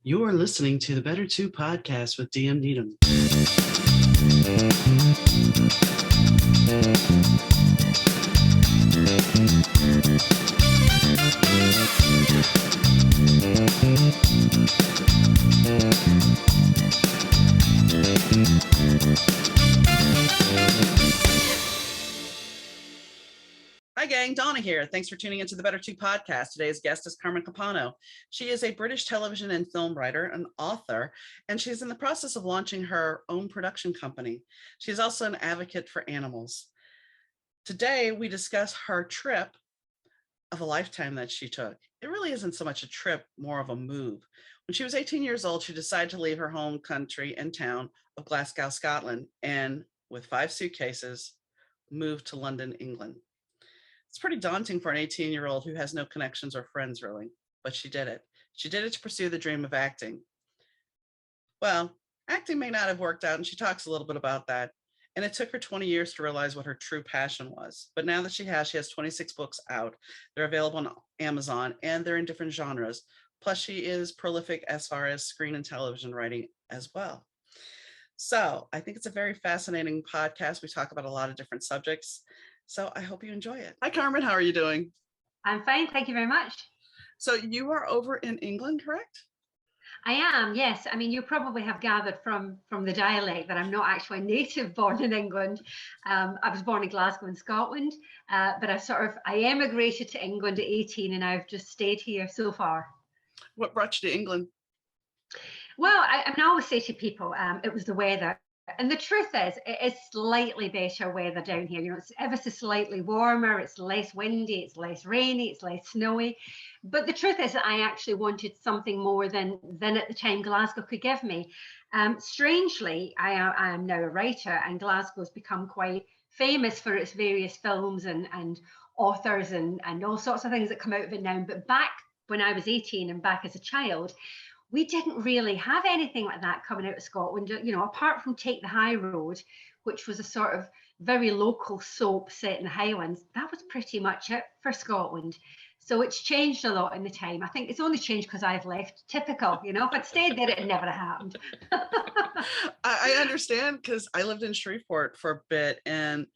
You are listening to the Better 2 podcast with DM Needom. Hi gang, Donna here. Thanks for tuning into the Better 2 podcast. Today's guest is Carmen Capuano. She is a British television and film writer, an author, and she's in the process of launching her own production company. She's also an advocate for animals. Today, we discuss her trip of a lifetime that she took. It really isn't so much a trip, more of a move. When she was 18 years old, she decided to leave her home country and town of Glasgow, Scotland, and with 5 suitcases, moved to London, England. It's pretty daunting for an 18-year-old who has no connections or friends, really, but she did it. She did it to pursue the dream of acting. Well, acting may not have worked out, and she talks a little bit about that. And it took her 20 years to realize what her true passion was. But now that she has 26 books out. They're available on Amazon, and they're in different genres. Plus, she is prolific as far as screen and television writing as well. So I think it's a very fascinating podcast. We talk about a lot of different subjects. So I hope you enjoy it. Hi, Carmen. How are you doing? I'm fine. Thank you very much. So you are over in England, correct? I am, yes. I mean, you probably have gathered from the dialect that I'm not actually a native born in England. I was born in Glasgow in Scotland, but I emigrated to England at 18 and I've just stayed here so far. What brought you to England? Well, I always say to people, it was the weather. And the truth is, it is slightly better weather down here. You know, it's ever so slightly warmer, it's less windy, it's less rainy, it's less snowy. But the truth is that I actually wanted something more than at the time Glasgow could give me. Strangely, I am now a writer, and Glasgow's become quite famous for its various films and authors and all sorts of things that come out of it now. But back when I was 18 and back as a child, we didn't really have anything like that coming out of Scotland, you know, apart from Take the High Road, which was a sort of very local soap set in the Highlands. That was pretty much it for Scotland. So it's changed a lot in the time. I think it's only changed because I've left. Typical, you know, if I'd stayed there, it never happened. I understand, because I lived in Shreveport for a bit, and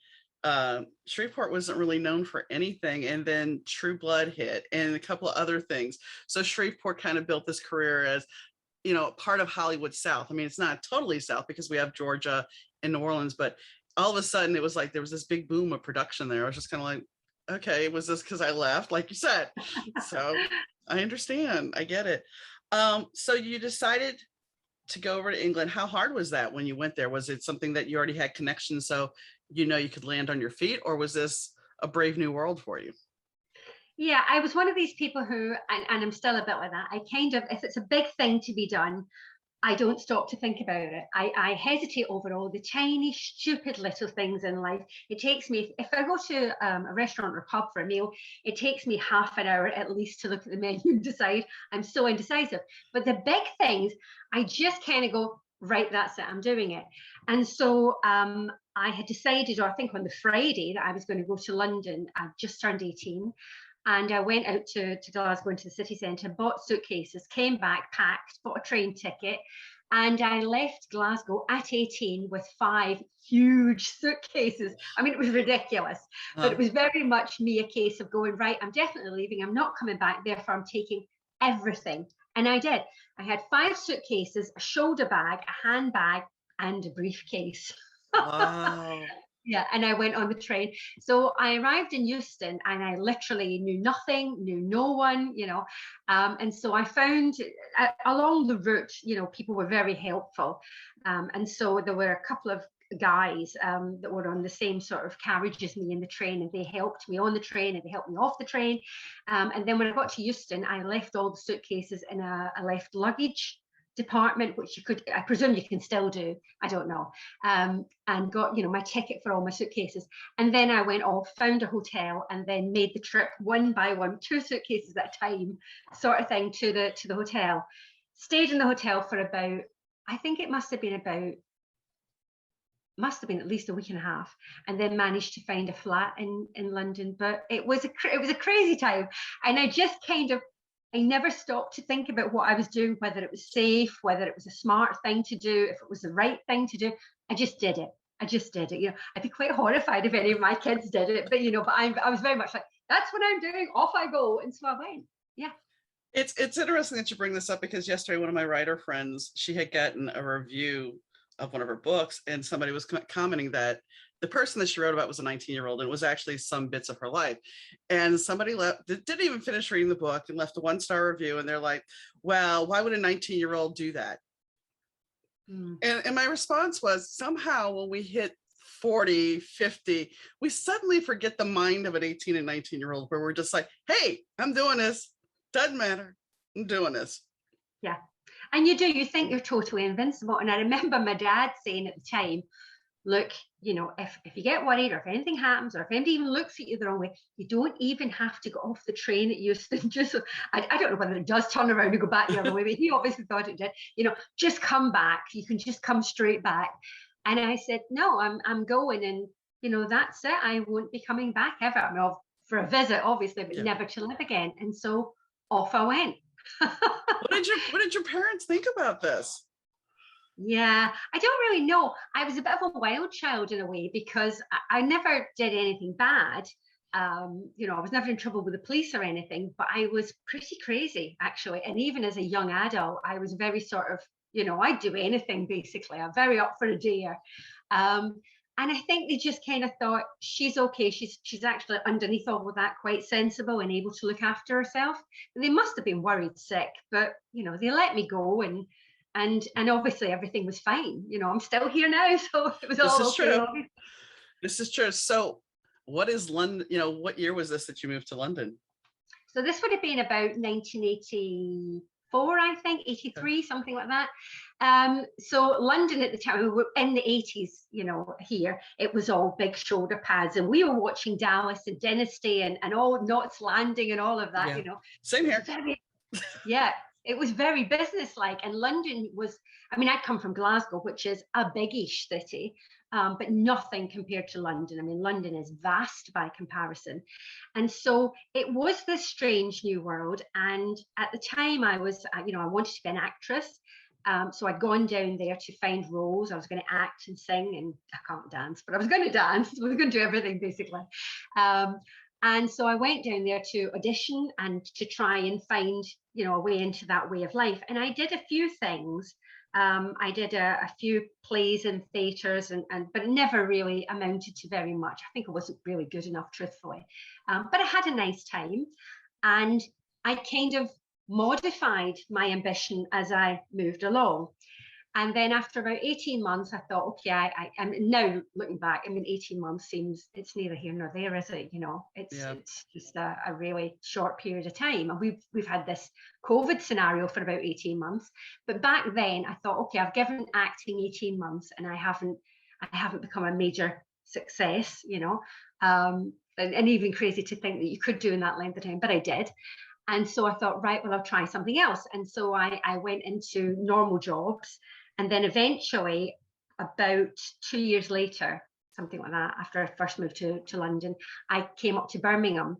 Shreveport wasn't really known for anything, and then True Blood hit and a couple of other things. So Shreveport kind of built this career as, you know, part of Hollywood South. I mean, it's not totally South because we have Georgia and New Orleans, but all of a sudden it was like there was this big boom of production there. I was just kind of like, okay, was this because I left, like you said? So I understand. I get it. So you decided to go over to England. How hard was that when you went there? Was it something that you already had connections, so you know you could land on your feet, or was this a brave new world for you? Yeah, I was one of these people who, and I'm still a bit like that, I kind of, if it's a big thing to be done, I don't stop to think about it. I hesitate over all the tiny, stupid little things in life. It takes me, if I go to a restaurant or a pub for a meal, it takes me half an hour at least to look at the menu and decide. I'm so indecisive. But the big things, I just kind of go, right, that's it, I'm doing it. And so I had decided, or I think on the Friday, that I was going to go to London. I've just turned 18. And I went out to Glasgow into the city centre, bought suitcases, came back, packed, bought a train ticket, and I left Glasgow at 18 with 5 huge suitcases. I mean, it was ridiculous, but it was very much me a case of going, right, I'm definitely leaving, I'm not coming back, therefore I'm taking everything. And I did. I had 5 suitcases, a shoulder bag, a handbag, and a briefcase. Wow. Yeah, and I went on the train. So I arrived in Euston and I literally knew nothing, knew no one, you know. And so I found along the route, you know, people were very helpful. And so there were a couple of guys that were on the same sort of carriage as me in the train, and they helped me on the train and they helped me off the train. And then when I got to Euston, I left all the suitcases in a left luggage department, which you could, I presume you can still do, I don't know, and got, you know, my ticket for all my suitcases. And then I went off, found a hotel, and then made the trip one by one, 2 suitcases at a time, sort of thing, to the hotel. Stayed in the hotel for about, I think it must have been at least a week and a half, and then managed to find a flat in London. But it was a crazy time, and I just kind of I never stopped to think about what I was doing, whether it was safe, whether it was a smart thing to do, if it was the right thing to do. I just did it. I just did it. I'd be quite horrified if any of my kids did it, but I was very much like, that's what I'm doing. Off I go. And so I went. Yeah. It's interesting that you bring this up, because yesterday one of my writer friends, she had gotten a review of one of her books, and somebody was commenting that the person that she wrote about was a 19-year-old, and it was actually some bits of her life. And somebody didn't even finish reading the book and left a 1-star review, and they're like, well, why would a 19-year-old do that? And my response was, somehow when we hit 40, 50, we suddenly forget the mind of an 18 and 19-year-old, where we're just like, hey, I'm doing this. Doesn't matter. I'm doing this. Yeah. And you think you're totally invincible. And I remember my dad saying at the time, look, if you get worried, or if anything happens, or if anybody even looks at you the wrong way, you don't even have to go off the train at Euston. Just, I don't know whether it does turn around and go back the other way, but he obviously thought it did. Just come back. You can just come straight back. And I said, no, I'm going, and that's it. I won't be coming back ever. I mean, for a visit, obviously, but never to live again. And so off I went. What did your parents think about this? Yeah, I don't really know. I was a bit of a wild child in a way, because I never did anything bad. I was never in trouble with the police or anything, but I was pretty crazy, actually. And even as a young adult, I was very sort of, I'd do anything, basically. I'm very up for a dare. And I think they just kind of thought, she's okay. She's actually underneath all of that quite sensible and able to look after herself. They must have been worried sick, but they let me go, and obviously everything was fine. I'm still here now, so it was all okay. True. This is true. So what is London? What year was this that you moved to London? So this would have been about 1984, I think, 83, okay. Something like that. So London at the time, we were in the 80s, here, it was all big shoulder pads, and we were watching Dallas and Dynasty and all Knots Landing and all of that, Same here. Yeah, it was very businesslike. And London was, I'd come from Glasgow, which is a biggish city, but nothing compared to London. London is vast by comparison. And so it was this strange new world. And at the time I was, I wanted to be an actress. So I'd gone down there to find roles. I was going to act and sing, and I can't dance, but I was going to dance. I was going to do everything, basically. And so I went down there to audition and to try and find, a way into that way of life. And I did a few things. I did a few plays in theatres, but it never really amounted to very much. I think I wasn't really good enough, truthfully. But I had a nice time, and I kind of modified my ambition as I moved along. And then after about 18 months, I thought, okay, I'm now looking back, 18 months seems, it's neither here nor there, is it? It's just a really short period of time. And we've had this COVID scenario for about 18 months. But back then I thought, okay, I've given acting 18 months and I haven't become a major success, and even crazy to think that you could do in that length of time, but I did. And so I thought, right, well, I'll try something else. And so I went into normal jobs. And then eventually, about 2 years later, something like that, after I first moved to London, I came up to Birmingham.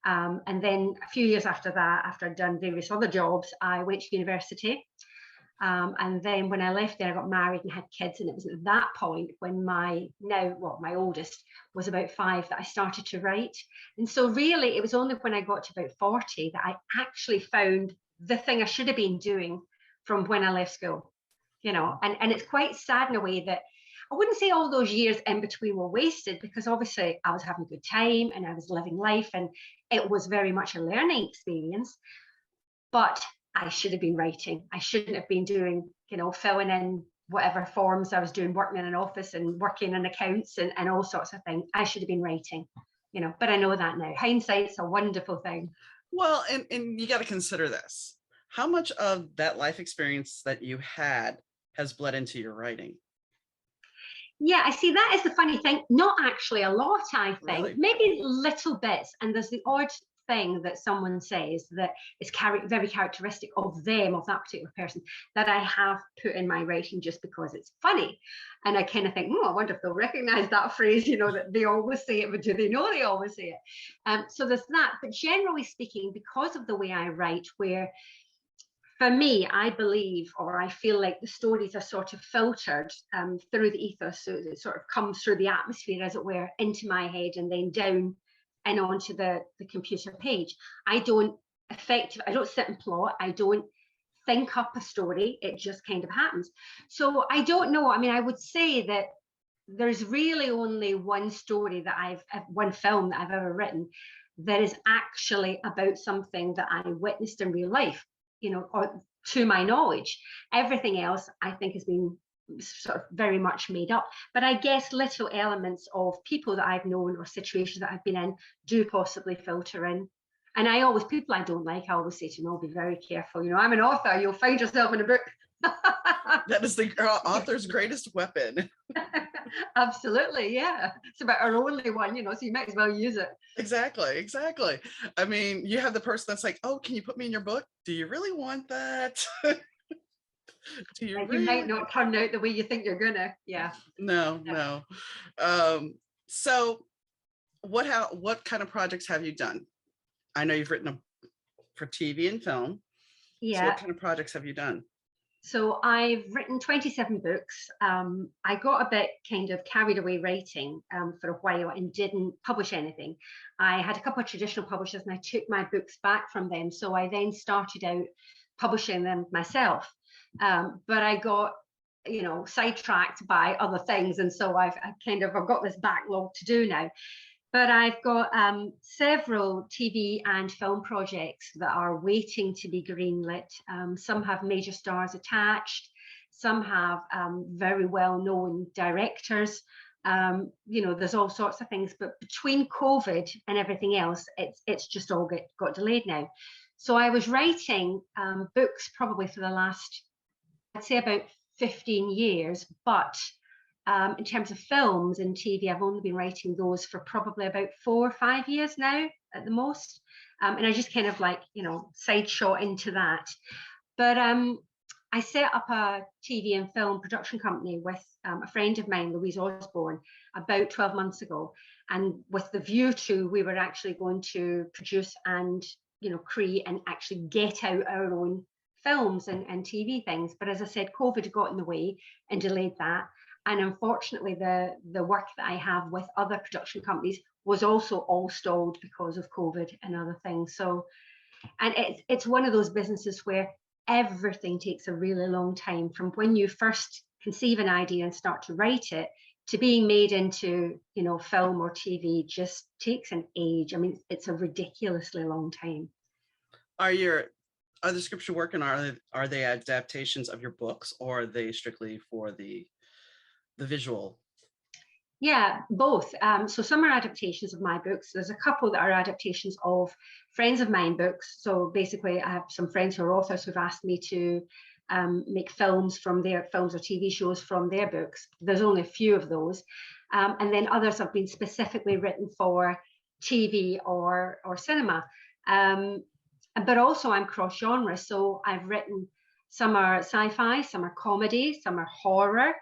And then a few years after that, after I'd done various other jobs, I went to university. And then when I left there, I got married and had kids. And it was at that point when my oldest was about 5 that I started to write. And so really, it was only when I got to about 40 that I actually found the thing I should have been doing from when I left school, and it's quite sad in a way that I wouldn't say all those years in between were wasted, because obviously I was having a good time and I was living life and it was very much a learning experience. But I should have been writing. I shouldn't have been doing, filling in whatever forms I was doing, working in an office and working in accounts and all sorts of things. I should have been writing, but I know that now. Hindsight's a wonderful thing. Well, and you got to consider this. How much of that life experience that you had has bled into your writing? Yeah, I see. That is the funny thing. Not actually a lot, I think. Really? Maybe little bits. And there's the odd thing that someone says that is very characteristic of them, of that particular person, that I have put in my writing just because it's funny. And I kind of think, I wonder if they'll recognize that phrase, that they always say it, but do they know they always say it? So there's that. But generally speaking, because of the way I write, where for me, I believe, or I feel like the stories are sort of filtered through the ethos, so it sort of comes through the atmosphere, as it were, into my head and then down and onto the computer page. I don't sit and plot. I don't think up a story. It just kind of happens. So I don't know. I mean, I would say that there's really only one story one film that I've ever written that is actually about something that I witnessed in real life, or to my knowledge. Everything else I think has been sort of very much made up. But I guess little elements of people that I've known or situations that I've been in do possibly filter in. And people I don't like, I always say to them, be very careful. I'm an author, you'll find yourself in a book. That is the author's greatest weapon. Absolutely, yeah. It's about our only one, so you might as well use it. Exactly. I mean, you have the person that's like, oh, can you put me in your book? Do you really want that? You might not turn out the way you think you're gonna. Yeah. No. So what kind of projects have you done? I know you've written for TV and film. Yeah. So what kind of projects have you done? So I've written 27 books. I got a bit kind of carried away writing for a while and didn't publish anything. I had a couple of traditional publishers and I took my books back from them. So I then started out publishing them myself. But I got, sidetracked by other things. And so I've got this backlog to do now. But I've got several TV and film projects that are waiting to be greenlit. Some have major stars attached. Some have very well-known directors. There's all sorts of things. But between COVID and everything else, it's just all got delayed now. So I was writing books probably for the last, I'd say about 15 years, but in terms of films and TV, I've only been writing those for probably about 4 or 5 years now at the most. And I just kind of side shot into that. But I set up a TV and film production company with a friend of mine, Louise Osborne, about 12 months ago. And with the view to, we were actually going to produce and, create and actually get out our own films and TV things. But as I said, COVID got in the way and delayed that. And unfortunately, the work that I have with other production companies was also all stalled because of COVID and other things. So, and it's one of those businesses where everything takes a really long time, from when you first conceive an idea and start to write it to being made into, film or TV, just takes an age. I mean, it's a ridiculously long time. Are the scripts you're working on, are they adaptations of your books, or are they strictly for the visual? Yeah, both. So some are adaptations of my books. There's a couple that are adaptations of friends of mine books. So basically, I have some friends who are authors who've asked me to make films from their films or TV shows from their books. There's only a few of those. And then others have been specifically written for TV or cinema. But also I'm cross-genre. So I've written, some are sci-fi, some are comedy, some are horror.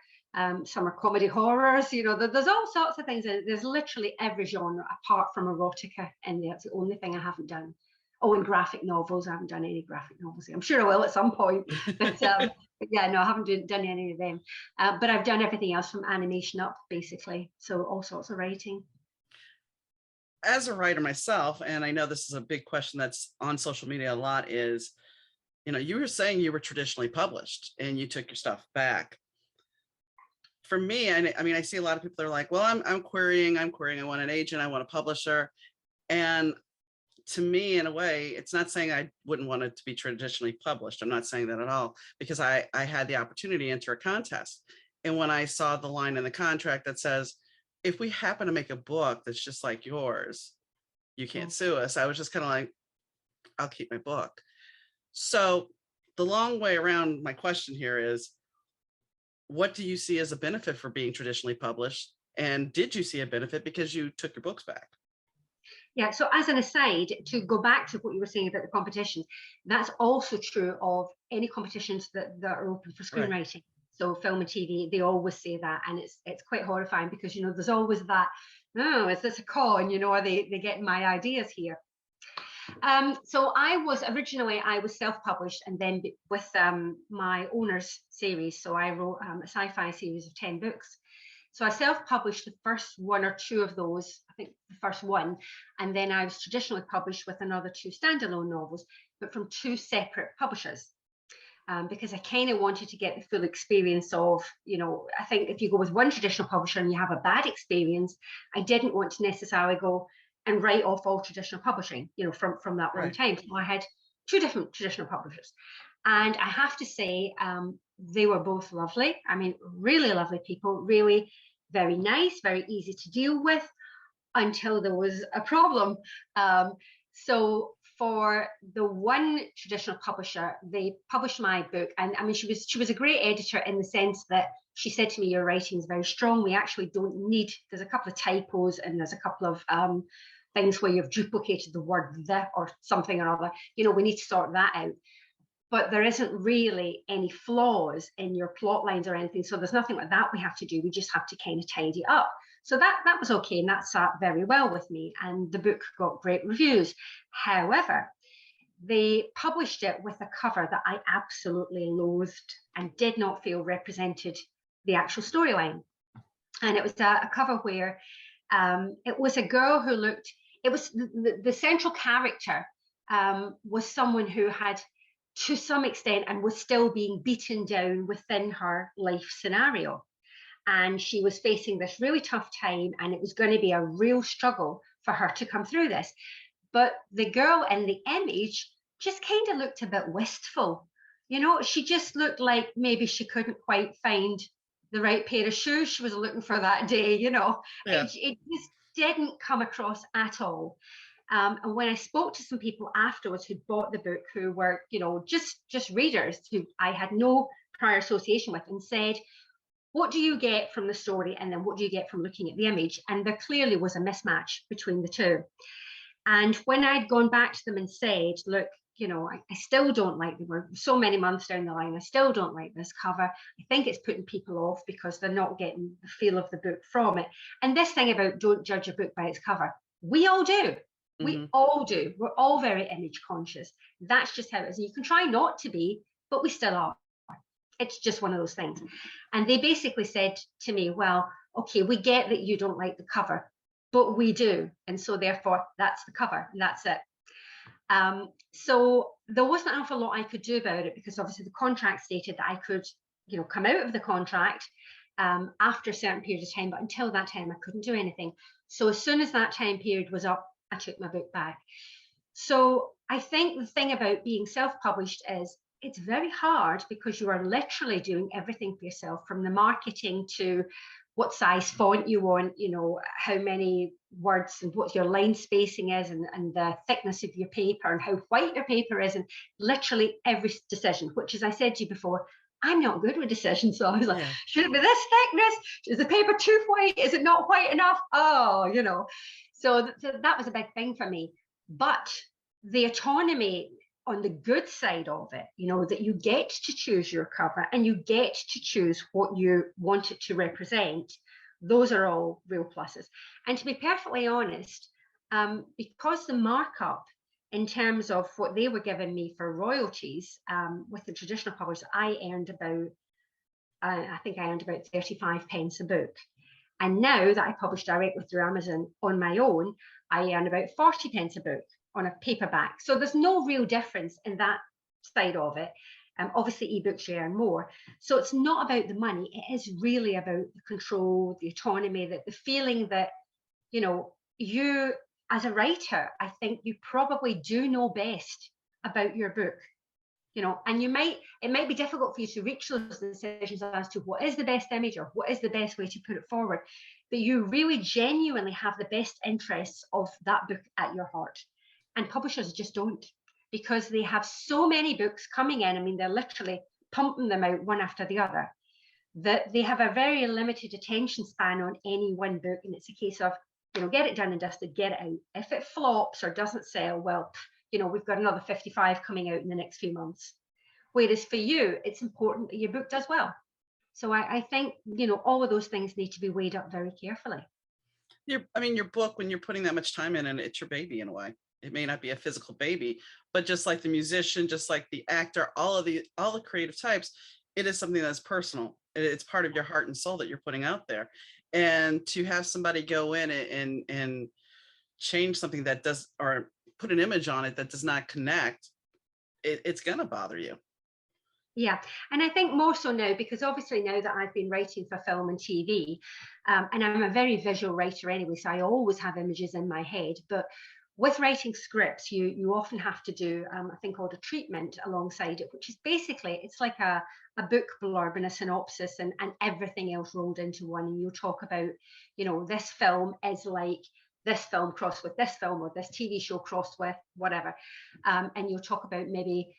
Some are comedy horrors, there's all sorts of things. There's literally every genre apart from erotica in there. It's the only thing I haven't done. Oh, and graphic novels. I haven't done any graphic novels. I'm sure I will at some point. But yeah, no, I haven't done any of them. But I've done everything else from animation up, basically. So all sorts of writing. As a writer myself, and I know this is a big question that's on social media a lot, is, you were saying you were traditionally published and you took your stuff back. For me, I mean, I see a lot of people that are like, well, I'm querying, I want an agent, I want a publisher. And to me, in a way, it's not saying I wouldn't want it to be traditionally published. I'm not saying that at all, because I had the opportunity to enter a contest. And when I saw the line in the contract that says, if we happen to make a book that's just like yours, you can't sue us, I was just kind of like, I'll keep my book. So the long way around, my question here is, what do you see as a benefit for being traditionally published? And did you see a benefit because you took your books back? Yeah, so as an aside, to go back to what you were saying about the competitions, that's also true of any competitions that are open for Right. screenwriting. So film and TV, they always say that, and it's quite horrifying because, you know, there's always that, oh, is this a con? You know, are they getting my ideas here? So I was self-published, and then with my owner's series. So I wrote a sci-fi series of 10 books. So I self-published the first one or two of those, I think the first one, and then I was traditionally published with another 2 standalone novels, but from 2 separate publishers. Because I kind of wanted to get the full experience of, you know, I think if you go with one traditional publisher and you have a bad experience, I didn't want to necessarily go and write off all traditional publishing, you know, from that one time. So I had 2 different traditional publishers. And I have to say, they were both lovely. I mean, really lovely people, really very nice, very easy to deal with, until there was a problem. So for the one traditional publisher, they published my book, and I mean, she was a great editor in the sense that she said to me, your writing is very strong. We actually don't need, there's a couple of typos and there's a couple of things where you've duplicated the word the or something or other. You know, we need to sort that out. But there isn't really any flaws in your plot lines or anything. So there's nothing like that we have to do. We just have to kind of tidy up. So that was okay, and that sat very well with me, and the book got great reviews. However, they published it with a cover that I absolutely loathed and did not feel represented the actual storyline. And it was a cover where it was a girl who looked, it was the central character was someone who had, to some extent, and was still being beaten down within her life scenario. And she was facing this really tough time, and it was going to be a real struggle for her to come through this. But the girl in the image just kind of looked a bit wistful. You know, she just looked like maybe she couldn't quite find the right pair of shoes she was looking for that day, you know. Yeah. It just didn't come across at all. And when I spoke to some people afterwards who bought the book, who were, you know, just readers who I had no prior association with, and said, what do you get from the story, and then what do you get from looking at the image? And there clearly was a mismatch between the two. And when I'd gone back to them and said, look, you know, I still don't like the word, so many months down the line, I still don't like this cover. I think it's putting people off because they're not getting the feel of the book from it. And this thing about don't judge a book by its cover, we all do. We all do. We're all very image conscious. That's just how it is. You can try not to be, but we still are. It's just one of those things. And they basically said to me, well, okay, we get that you don't like the cover, but we do. And so therefore, that's the cover, and that's it. So there wasn't an awful lot I could do about it, because obviously the contract stated that I could, you know, come out of the contract after a certain period of time, but until that time, I couldn't do anything. So as soon as that time period was up, I took my book back. So I think the thing about being self-published is it's very hard, because you are literally doing everything for yourself, from the marketing to what size font you want, you know, how many words and what your line spacing is, and the thickness of your paper and how white your paper is, and literally every decision, which, as I said to you before, I'm not good with decisions. So I was like, should it be this thickness? Is the paper too white? Is it not white enough? Oh, you know. So that was a big thing for me. But the autonomy on the good side of it, you know, that you get to choose your cover and you get to choose what you want it to represent, those are all real pluses. And to be perfectly honest, because the markup in terms of what they were giving me for royalties with the traditional publishers, I earned about, I think I earned about 35 pence a book. And now that I publish directly through Amazon on my own, I earn about 40 pence a book on a paperback. So there's no real difference in that side of it. Obviously, ebooks you earn more. So it's not about the money. It is really about the control, the autonomy, the feeling that, you know, you as a writer, I think you probably do know best about your book. You know, and it might be difficult for you to reach those decisions as to what is the best image or what is the best way to put it forward, but you really genuinely have the best interests of that book at your heart. And publishers just don't, because they have so many books coming in. I mean, they're literally pumping them out one after the other, that they have a very limited attention span on any one book. And it's a case of, get it done and dusted, get it out. If it flops or doesn't sell, well, we've got another 55 coming out in the next few months. Whereas for you, it's important that your book does well. So I think, all of those things need to be weighed up very carefully. Your book, when you're putting that much time in, and it's your baby in a way. It may not be a physical baby, but just like the musician, just like the actor, all the creative types, it is something that's personal. It's part of your heart and soul that you're putting out there. And to have somebody go in and change something that does, or put an image on it that does not connect, it's going to bother you. Yeah, and I think more so now, because obviously now that I've been writing for film and TV, and I'm a very visual writer anyway, so I always have images in my head. But with writing scripts, you often have to do a thing called a treatment alongside it, which is basically, it's like a book blurb and a synopsis and everything else rolled into one. And you'll talk about, this film is like this film crossed with this film, or this TV show crossed with whatever. And you'll talk about maybe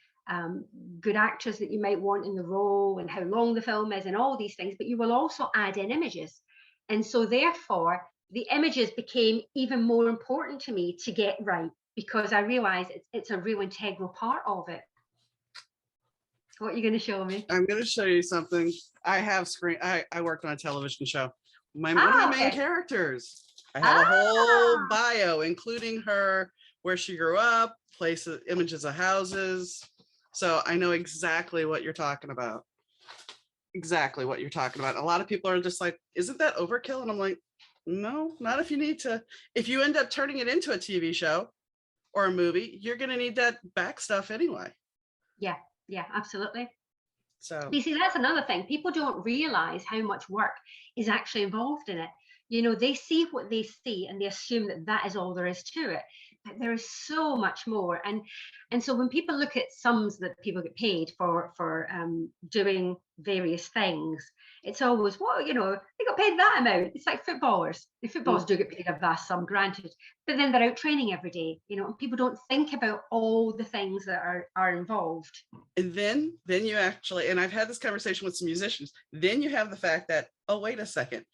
good actors that you might want in the role and how long the film is and all these things, but you will also add in images. And so therefore the images became even more important to me to get right, because I realized it's a real integral part of it. What are you going to show me? I'm going to show you something. I worked on a television show. One of my main characters. I have a whole bio, including where she grew up, places, images of houses. So I know exactly what you're talking about. Exactly what you're talking about. A lot of people are just like, isn't that overkill? And I'm like, no, not if you need to. If you end up turning it into a TV show or a movie, you're going to need that back stuff anyway. Yeah, absolutely. So you see, that's another thing. People don't realize how much work is actually involved in it. They see what they see and they assume that is all there is to it. But there is so much more. And so when people look at sums that people get paid for doing various things, it's always, they got paid that amount. It's like footballers. The footballers do get paid a vast sum, granted, but then they're out training every day, and people don't think about all the things that are involved. And then you actually, and I've had this conversation with some musicians, then you have the fact that, oh, wait a second,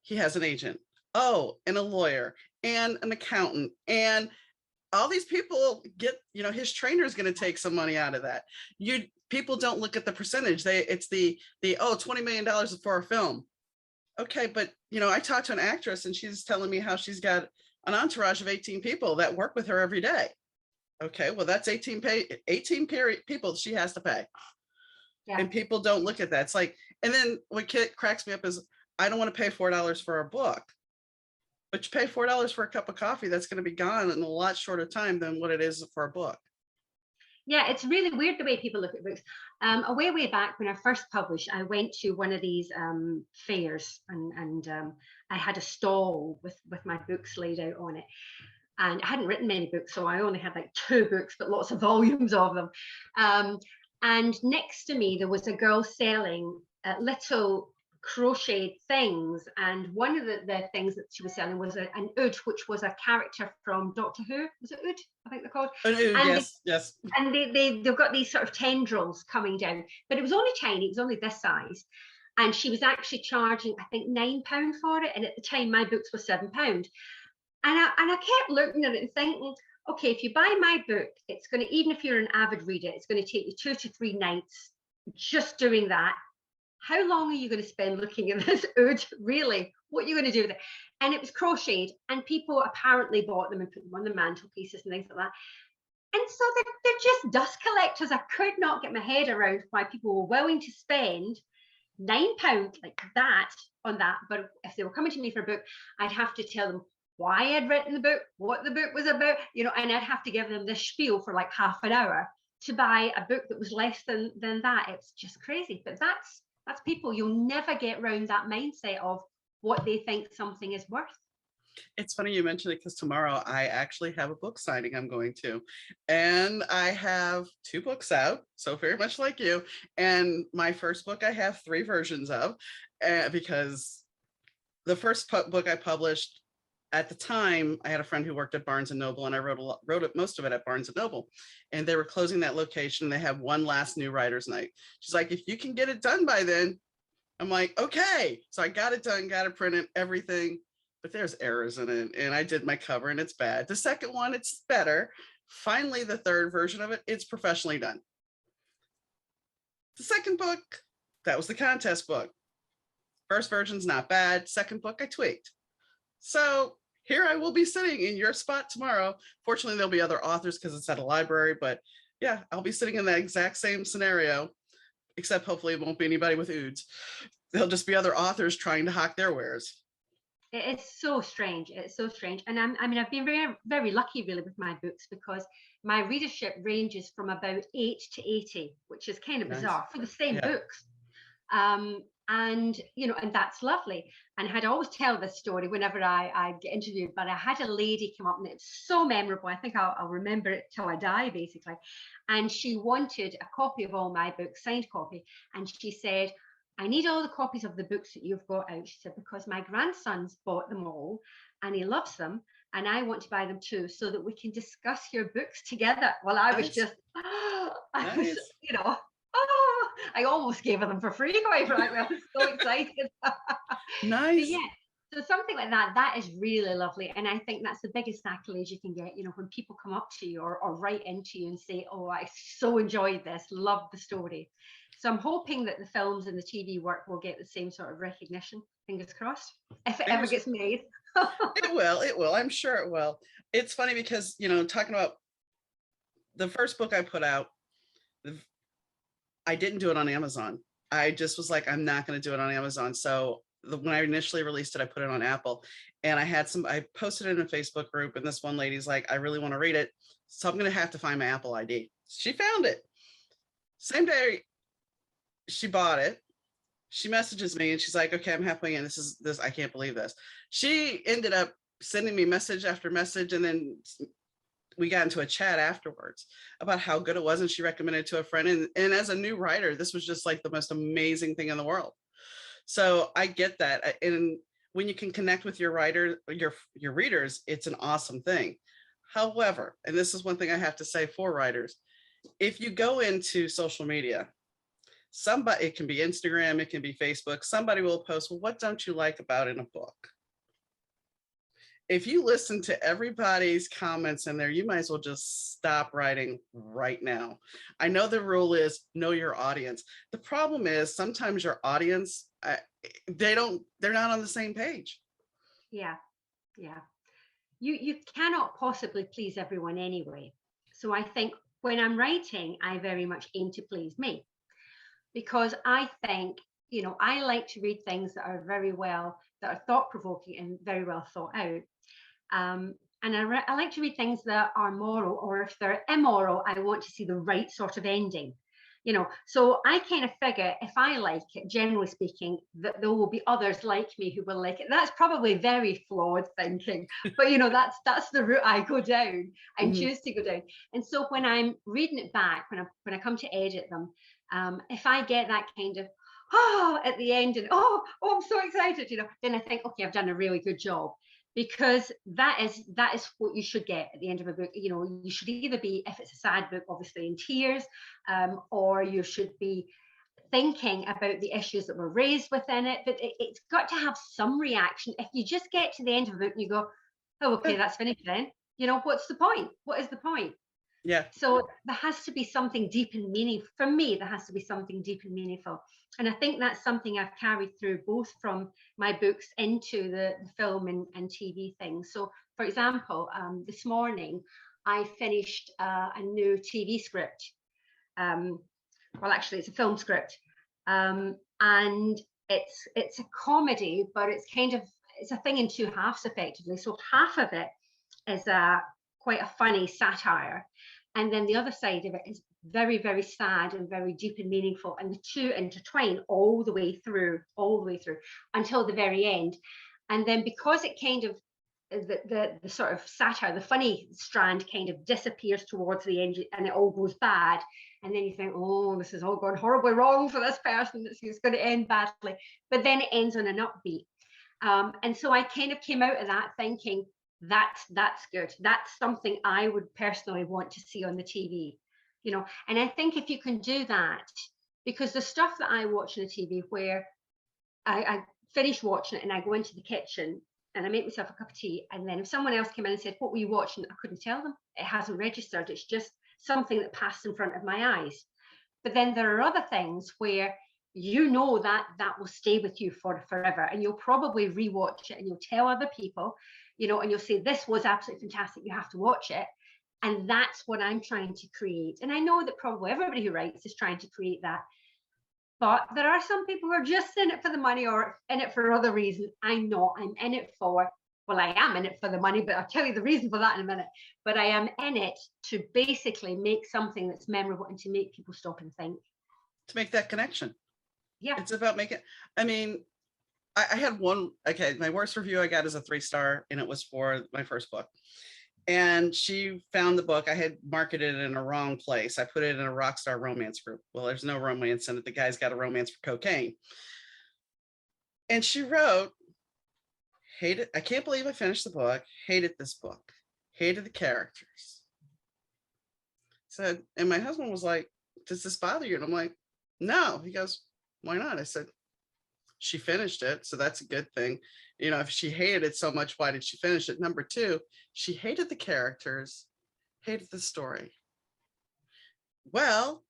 he has an agent, and a lawyer and an accountant, and all these people get, his trainer is going to take some money out of that. People don't look at the percentage. It's the $20 million for a film. Okay. But, I talked to an actress and she's telling me how she's got an entourage of 18 people that work with her every day. Okay. Well, that's 18 people she has to pay. Yeah. And people don't look at that. It's like, and then what cracks me up is I don't want to pay $4 for a book. But you pay $4 for a cup of coffee, that's going to be gone in a lot shorter time than what it is for a book. Yeah, it's really weird the way people look at books. A way back when I first published, I went to one of these fairs and I had a stall with my books laid out on it. And I hadn't written many books, so I only had like 2 books, but lots of volumes of them. And next to me, there was a girl selling little crocheted things, and one of the things that she was selling was an oud, which was a character from Doctor Who. Was it Ood? I think they're called. Yes. And they've got these sort of tendrils coming down, but it was only tiny. It was only this size, and she was actually charging, I think, £9 for it. And at the time, my books were £7. And I kept looking at it and thinking, okay, if you buy my book, it's going to, even if you're an avid reader, it's going to take you 2 to 3 nights just doing that. How long are you going to spend looking at this oud? Really? What are you going to do with it? And it was crocheted, and people apparently bought them and put them on the mantelpieces and things like that. And so they're just dust collectors. I could not get my head around why people were willing to spend £9 like that on that. But if they were coming to me for a book, I'd have to tell them why I'd written the book, what the book was about, and I'd have to give them this spiel for like half an hour to buy a book that was less than that. It's just crazy. But that's people. You'll never get around that mindset of what they think something is worth. It's funny you mentioned it, because tomorrow I actually have a book signing I'm going to, and I have 2 books out, so very much like you. And my first book I have 3 versions of, because the first book I published, at the time, I had a friend who worked at Barnes & Noble, and I wrote most of it at Barnes & Noble, and they were closing that location. They have one last new writer's night. She's like, if you can get it done by then. I'm like, okay. So I got it done, got it printed, everything. but there's errors in it. And I did my cover and it's bad. The second one, it's better. Finally, the third version of it, it's professionally done. The second book, that was the contest book. First version's not bad. Second book, I tweaked. So here I will be sitting in your spot tomorrow. Fortunately, there'll be other authors because it's at a library, but yeah, I'll be sitting in that exact same scenario, except hopefully it won't be anybody with oods. There'll just be other authors trying to hawk their wares. It is so strange. It's so strange. And I've been very, very lucky really with my books because my readership ranges from about 8 to 80, which is kind of bizarre for the same books. And, you know, and that's lovely. And I'd always tell this story whenever I get interviewed, but I had a lady come up and it's so memorable. I think I'll remember it till I die, basically. And she wanted a copy of all my books, signed copy. And she said, I need all the copies of the books that you've got out. She said, because my grandson's bought them all and he loves them. And I want to buy them too, so that we can discuss your books together. Well, I was just, I was, you know, I almost gave them for free, quite frankly. I was so excited. Nice. So, yeah, so something like that, that is really lovely. And I think that's the biggest accolade you can get, you know, when people come up to you or write into you and say, oh, I so enjoyed this, love the story. So I'm hoping that the films and the TV work will get the same sort of recognition, fingers crossed, if it ever gets made. It will. I'm sure it will. It's funny because, you know, talking about the first book I put out, I didn't do it on Amazon. I just was like, I'm not going to do it on Amazon. So when I initially released it, I put it on Apple and I posted it in a Facebook group and this one lady's like, I really want to read it. So I'm going to have to find my Apple ID. She found it. Same day she bought it. She messages me and she's like, okay, I'm halfway in. This, I can't believe this. She ended up sending me message after message. And then we got into a chat afterwards about how good it was. And she recommended it to a friend. And as a new writer, this was just like the most amazing thing in the world. So I get that. And when you can connect with your your readers, it's an awesome thing. However, and this is one thing I have to say for writers, if you go into social media, it can be Instagram, it can be Facebook, somebody will post, well, what don't you like about in a book? If you listen to everybody's comments in there, you might as well just stop writing right now. I know the rule is know your audience. The problem is sometimes your audience, they're not on the same page. Yeah. You cannot possibly please everyone anyway. So I think when I'm writing, I very much aim to please me. Because I think, you know, I like to read things that are thought-provoking and very well thought out. And I like to read things that are moral, or if they're immoral, I want to see the right sort of ending. You know, so I kind of figure if I like it, generally speaking, that there will be others like me who will like it. That's probably very flawed thinking, but you know, that's the route I go down and choose to go down. And so when I'm reading it back, when I come to edit them, if I get that kind of at the end and I'm so excited, you know, then I think, okay, I've done a really good job. Because that is what you should get at the end of a book. You know, you should either be, if it's a sad book, obviously in tears, or you should be thinking about the issues that were raised within it. But it's got to have some reaction. If you just get to the end of a book and you go, oh, okay, that's finished then, you know, what's the point? What is the point? Yeah. So there has to be something deep and meaningful. For me, there has to be something deep and meaningful. And I think that's something I've carried through both from my books into the film and TV things. So, for example, this morning, I finished a new TV script. Well, actually, it's a film script. And it's a comedy, but it's a thing in two halves, effectively. So half of it is quite a funny satire. And then the other side of it is very, very sad and very deep and meaningful. And the two intertwine all the way through until the very end. And then because it kind of, the sort of satire, the funny strand kind of disappears towards the end and it all goes bad. And then you think, oh, this has all gone horribly wrong for this person. It's going to end badly. But then it ends on an upbeat. And so I kind of came out of that thinking, that's good. That's something I would personally want to see on the TV, you know. And I think if you can do that, because the stuff that I watch on the TV where I finish watching it and I go into the kitchen and I make myself a cup of tea. And then if someone else came in and said, what were you watching? I couldn't tell them. It hasn't registered. It's just something that passed in front of my eyes. But then there are other things where that will stay with you for forever. And you'll probably rewatch it and you'll tell other people, and you'll say, this was absolutely fantastic. You have to watch it. And that's what I'm trying to create. And I know that probably everybody who writes is trying to create that. But there are some people who are just in it for the money or in it for other reasons. I'm not. I'm in it I am in it for the money, but I'll tell you the reason for that in a minute. But I am in it to basically make something that's memorable and to make people stop and think. To make that connection. Yeah. It's about making, I mean, I had one, okay, my worst review I got is a 3-star, and it was for my first book. And she found the book. I had marketed it in a wrong place. I put it in a Rockstar romance group. Well, there's no romance in it. The guy's got a romance for cocaine. And she wrote, I can't believe I finished the book. Hated this book. Hated the characters. And my husband was like, does this bother you? And I'm like, no. He goes, why not? I said, she finished it, so that's a good thing. If she hated it so much, why did she finish it? Number 2, she hated the characters, hated the story. Well,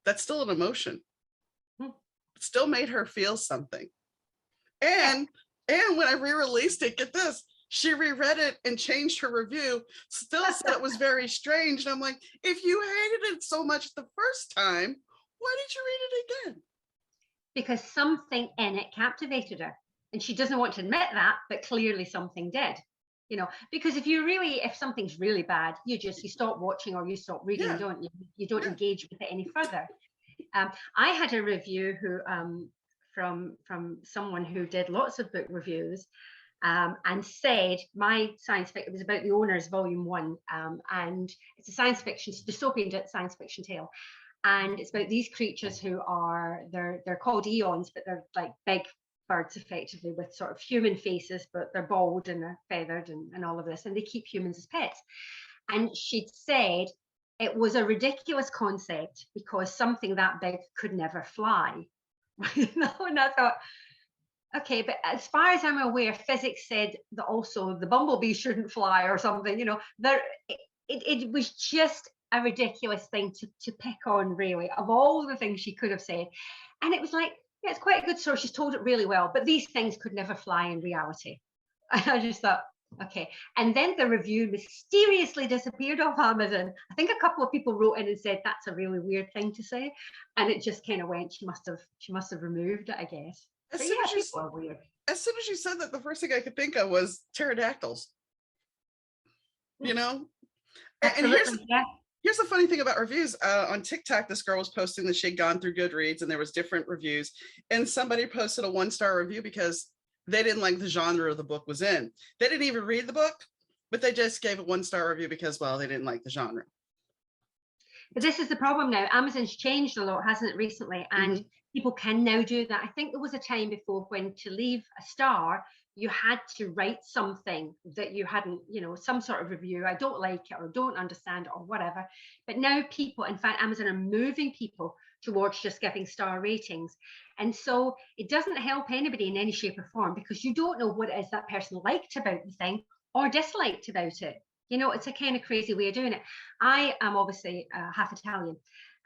that's still an emotion. It still made her feel something. And when I re-released it, get this, she reread it and changed her review, still said it was very strange. And I'm like, if you hated it so much the first time, why did you read it again? Because something in it captivated her, and she doesn't want to admit that, but clearly something did. Because if something's really bad, you stop watching or you stop reading, don't you? You don't engage with it any further. I had a review from someone who did lots of book reviews, and said my science fiction, it was about the Owners Volume 1, and it's a science fiction, dystopian science fiction tale. And it's about these creatures who they're called eons, but they're like big birds effectively with sort of human faces, but they're bald and they're feathered and all of this, and they keep humans as pets. And she'd said it was a ridiculous concept because something that big could never fly. And I thought, okay, but as far as I'm aware, physics said that also the bumblebee shouldn't fly or something. It was just a ridiculous thing to pick on, really, of all the things she could have said. And it was like, yeah, it's quite a good story. She's told it really well, but these things could never fly in reality. And I just thought, okay. And then the review mysteriously disappeared off Amazon. I think a couple of people wrote in and said, that's a really weird thing to say. And it just kind of went, she must have removed it, I guess. But yeah, people are weird. As soon as you said that, the first thing I could think of was pterodactyls. And here's the funny thing about reviews. On TikTok, this girl was posting that she had gone through Goodreads and there was different reviews, and somebody posted a 1-star review because they didn't like the genre the book was in. They didn't even read the book, but they just gave a 1-star review because, well, they didn't like the genre. But this is the problem now. Amazon's changed a lot, hasn't it, recently? And people can now do that. I think there was a time before when to leave a star, you had to write something that you hadn't, some sort of review. I don't like it or don't understand it or whatever. But now people, in fact, Amazon are moving people towards just giving star ratings. And so it doesn't help anybody in any shape or form because you don't know what it is that person liked about the thing or disliked about it. It's a kind of crazy way of doing it. I am obviously half Italian.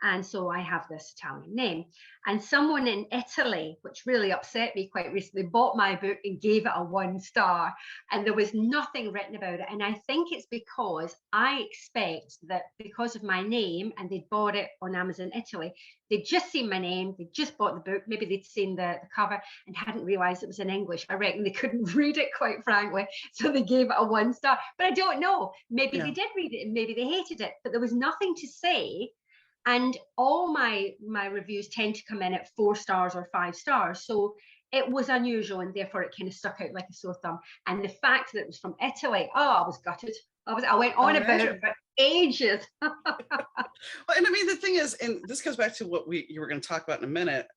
And so I have this Italian name. And someone in Italy, which really upset me quite recently, bought my book and gave it a 1-star. And there was nothing written about it. And I think it's because I expect that because of my name, and they'd bought it on Amazon Italy, they'd just seen my name, they'd just bought the book, maybe they'd seen the cover and hadn't realized it was in English. I reckon they couldn't read it, quite frankly. So they gave it a 1-star. But I don't know. Maybe they did read it and maybe they hated it. But there was nothing to say. And all my reviews tend to come in at 4 stars or 5 stars. So it was unusual and therefore it kind of stuck out like a sore thumb. And the fact that it was from Italy, I was gutted. I went on about it for ages. Well, and I mean, the thing is, and this goes back to what you were going to talk about in a minute,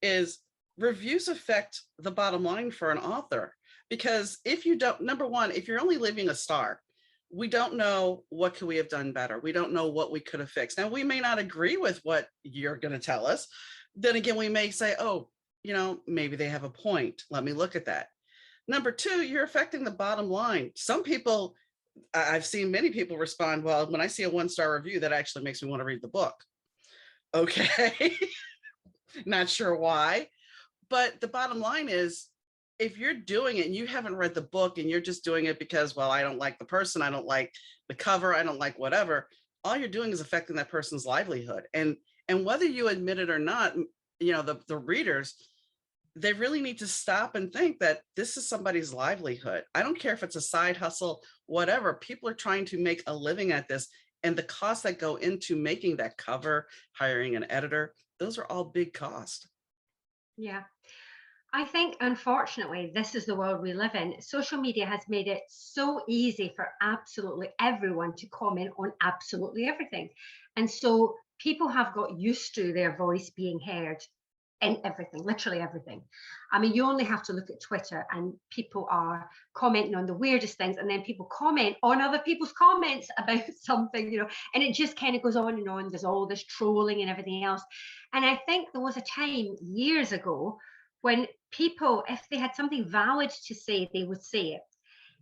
is reviews affect the bottom line for an author. Because if you don't, number one, if you're only leaving a star, we don't know what could we have done better. We don't know what we could have fixed. Now, we may not agree with what you're going to tell us. Then again, we may say, oh, maybe they have a point. Let me look at that. Number two, you're affecting the bottom line. Some people, I've seen many people respond, well, when I see a 1-star review, that actually makes me want to read the book. Okay. Not sure why, but the bottom line is, if you're doing it and you haven't read the book and you're just doing it because, well, I don't like the person, I don't like the cover, I don't like whatever, all you're doing is affecting that person's livelihood. And whether you admit it or not, the readers, they really need to stop and think that this is somebody's livelihood. I don't care if it's a side hustle, whatever. People are trying to make a living at this, and the costs that go into making that cover, hiring an editor, those are all big costs. Yeah. I think, unfortunately, this is the world we live in. Social media has made it so easy for absolutely everyone to comment on absolutely everything. And so people have got used to their voice being heard in everything, literally everything. I mean, you only have to look at Twitter and people are commenting on the weirdest things, and then people comment on other people's comments about something, and it just kind of goes on and on. There's all this trolling and everything else. And I think there was a time years ago when people, if they had something valid to say, they would say it.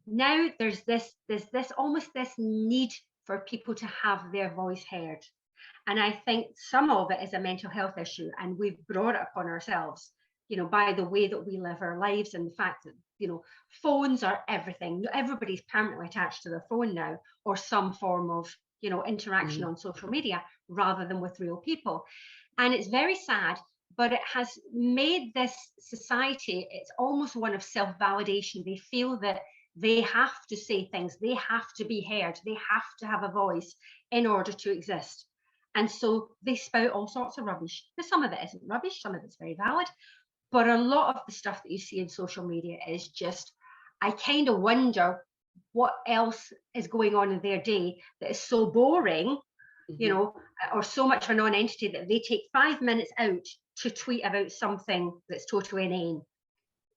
Now there's this almost this need for people to have their voice heard. And I think some of it is a mental health issue, and we've brought it upon ourselves, by the way that we live our lives, and the fact that, phones are everything. Everybody's permanently attached to their phone now, or some form of, interaction on social media rather than with real people. And it's very sad, but it has made this society, it's almost one of self-validation. They feel that they have to say things, they have to be heard, they have to have a voice in order to exist. And so they spout all sorts of rubbish. Now, some of it isn't rubbish, some of it's very valid, but a lot of the stuff that you see in social media is just, I kind of wonder what else is going on in their day that is so boring, or so much of a non-entity that they take 5 minutes out to tweet about something that's totally inane.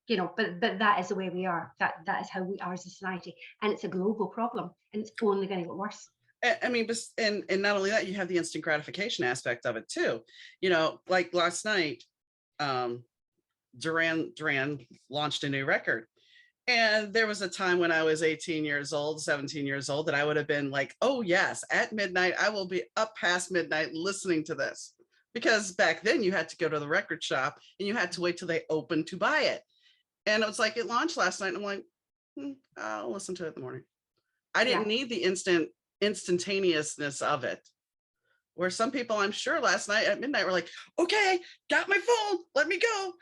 But that is the way we are. That is how we are as a society, and it's a global problem, and it's only going to get worse. I mean, and not only that, you have the instant gratification aspect of it too. Like last night, Duran launched a new record. And there was a time when I was 18 years old, 17 years old, that I would have been like, oh yes, at midnight, I will be up past midnight listening to this. Because back then you had to go to the record shop and you had to wait till they opened to buy it. And it was like, it launched last night. And I'm like, I'll listen to it in the morning. I didn't need the instantaneousness of it. Where some people, I'm sure last night at midnight were like, okay, got my phone, let me go.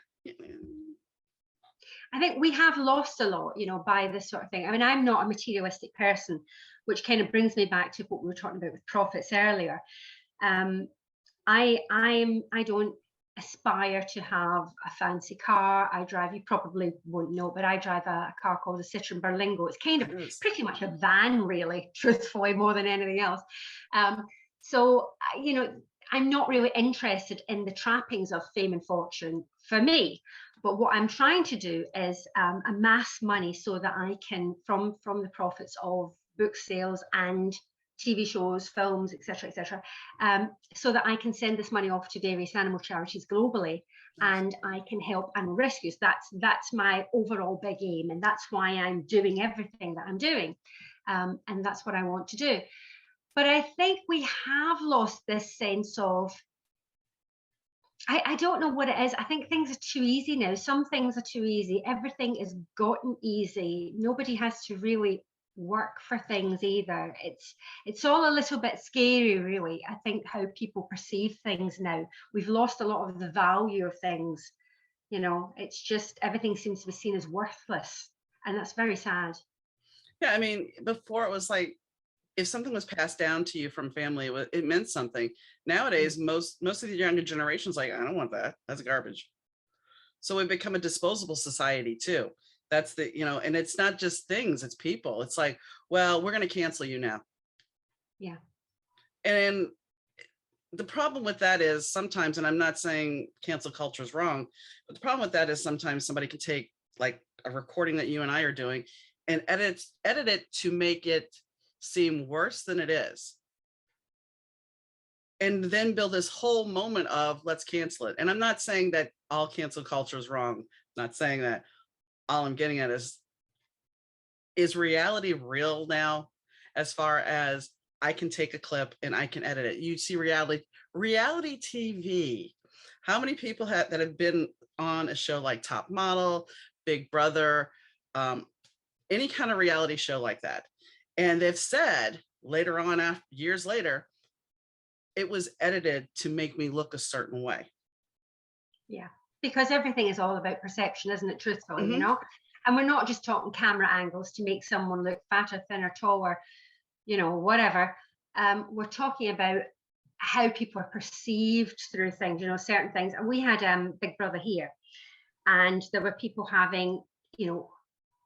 I think we have lost a lot, by this sort of thing. I mean, I'm not a materialistic person, which kind of brings me back to what we were talking about with profits earlier. I don't aspire to have a fancy car. I drive, you probably won't know, but I drive a car called a Citroen Berlingo. It's kind of pretty much a van, really, truthfully, more than anything else. So, I'm not really interested in the trappings of fame and fortune for me. But what I'm trying to do is amass money so that I can, from the profits of book sales and TV shows, films, etc., so that I can send this money off to various animal charities globally, and I can help animal rescues. That's my overall big aim, and that's why I'm doing everything that I'm doing, and that's what I want to do. But I think we have lost this sense of, I don't know what it is. I think things are too easy now. Some things are too easy. Everything is gotten easy. Nobody has to really work for things either. It's all a little bit scary, really. I think how people perceive things now. We've lost a lot of the value of things. It's just everything seems to be seen as worthless, and that's very sad. Yeah, I mean, before it was like, if something was passed down to you from family, it meant something. Nowadays, most of the younger generations like, I don't want that. That's garbage. So we've become a disposable society too. That's and it's not just things, it's people. It's like, well, we're going to cancel you now. Yeah. And the problem with that is sometimes, and I'm not saying cancel culture is wrong, but the problem with that is sometimes somebody can take like a recording that you and I are doing and edit it to make it seem worse than it is, and then build this whole moment of let's cancel it. And I'm not saying that all cancel culture is wrong, I'm not saying that, all I'm getting at is reality real now? As far as I can take a clip and I can edit it. You see reality TV. How many people that have been on a show like Top Model, Big Brother, any kind of reality show like that, and they've said later on, after years later, it was edited to make me look a certain way. Yeah, because everything is all about perception, isn't it? Truthfully, Mm-hmm. you know, and we're not just talking camera angles to make someone look fatter, thinner, taller, you know, whatever. We're talking about how people are perceived through things, you know, certain things. And we had Big Brother here, and there were people having, you know,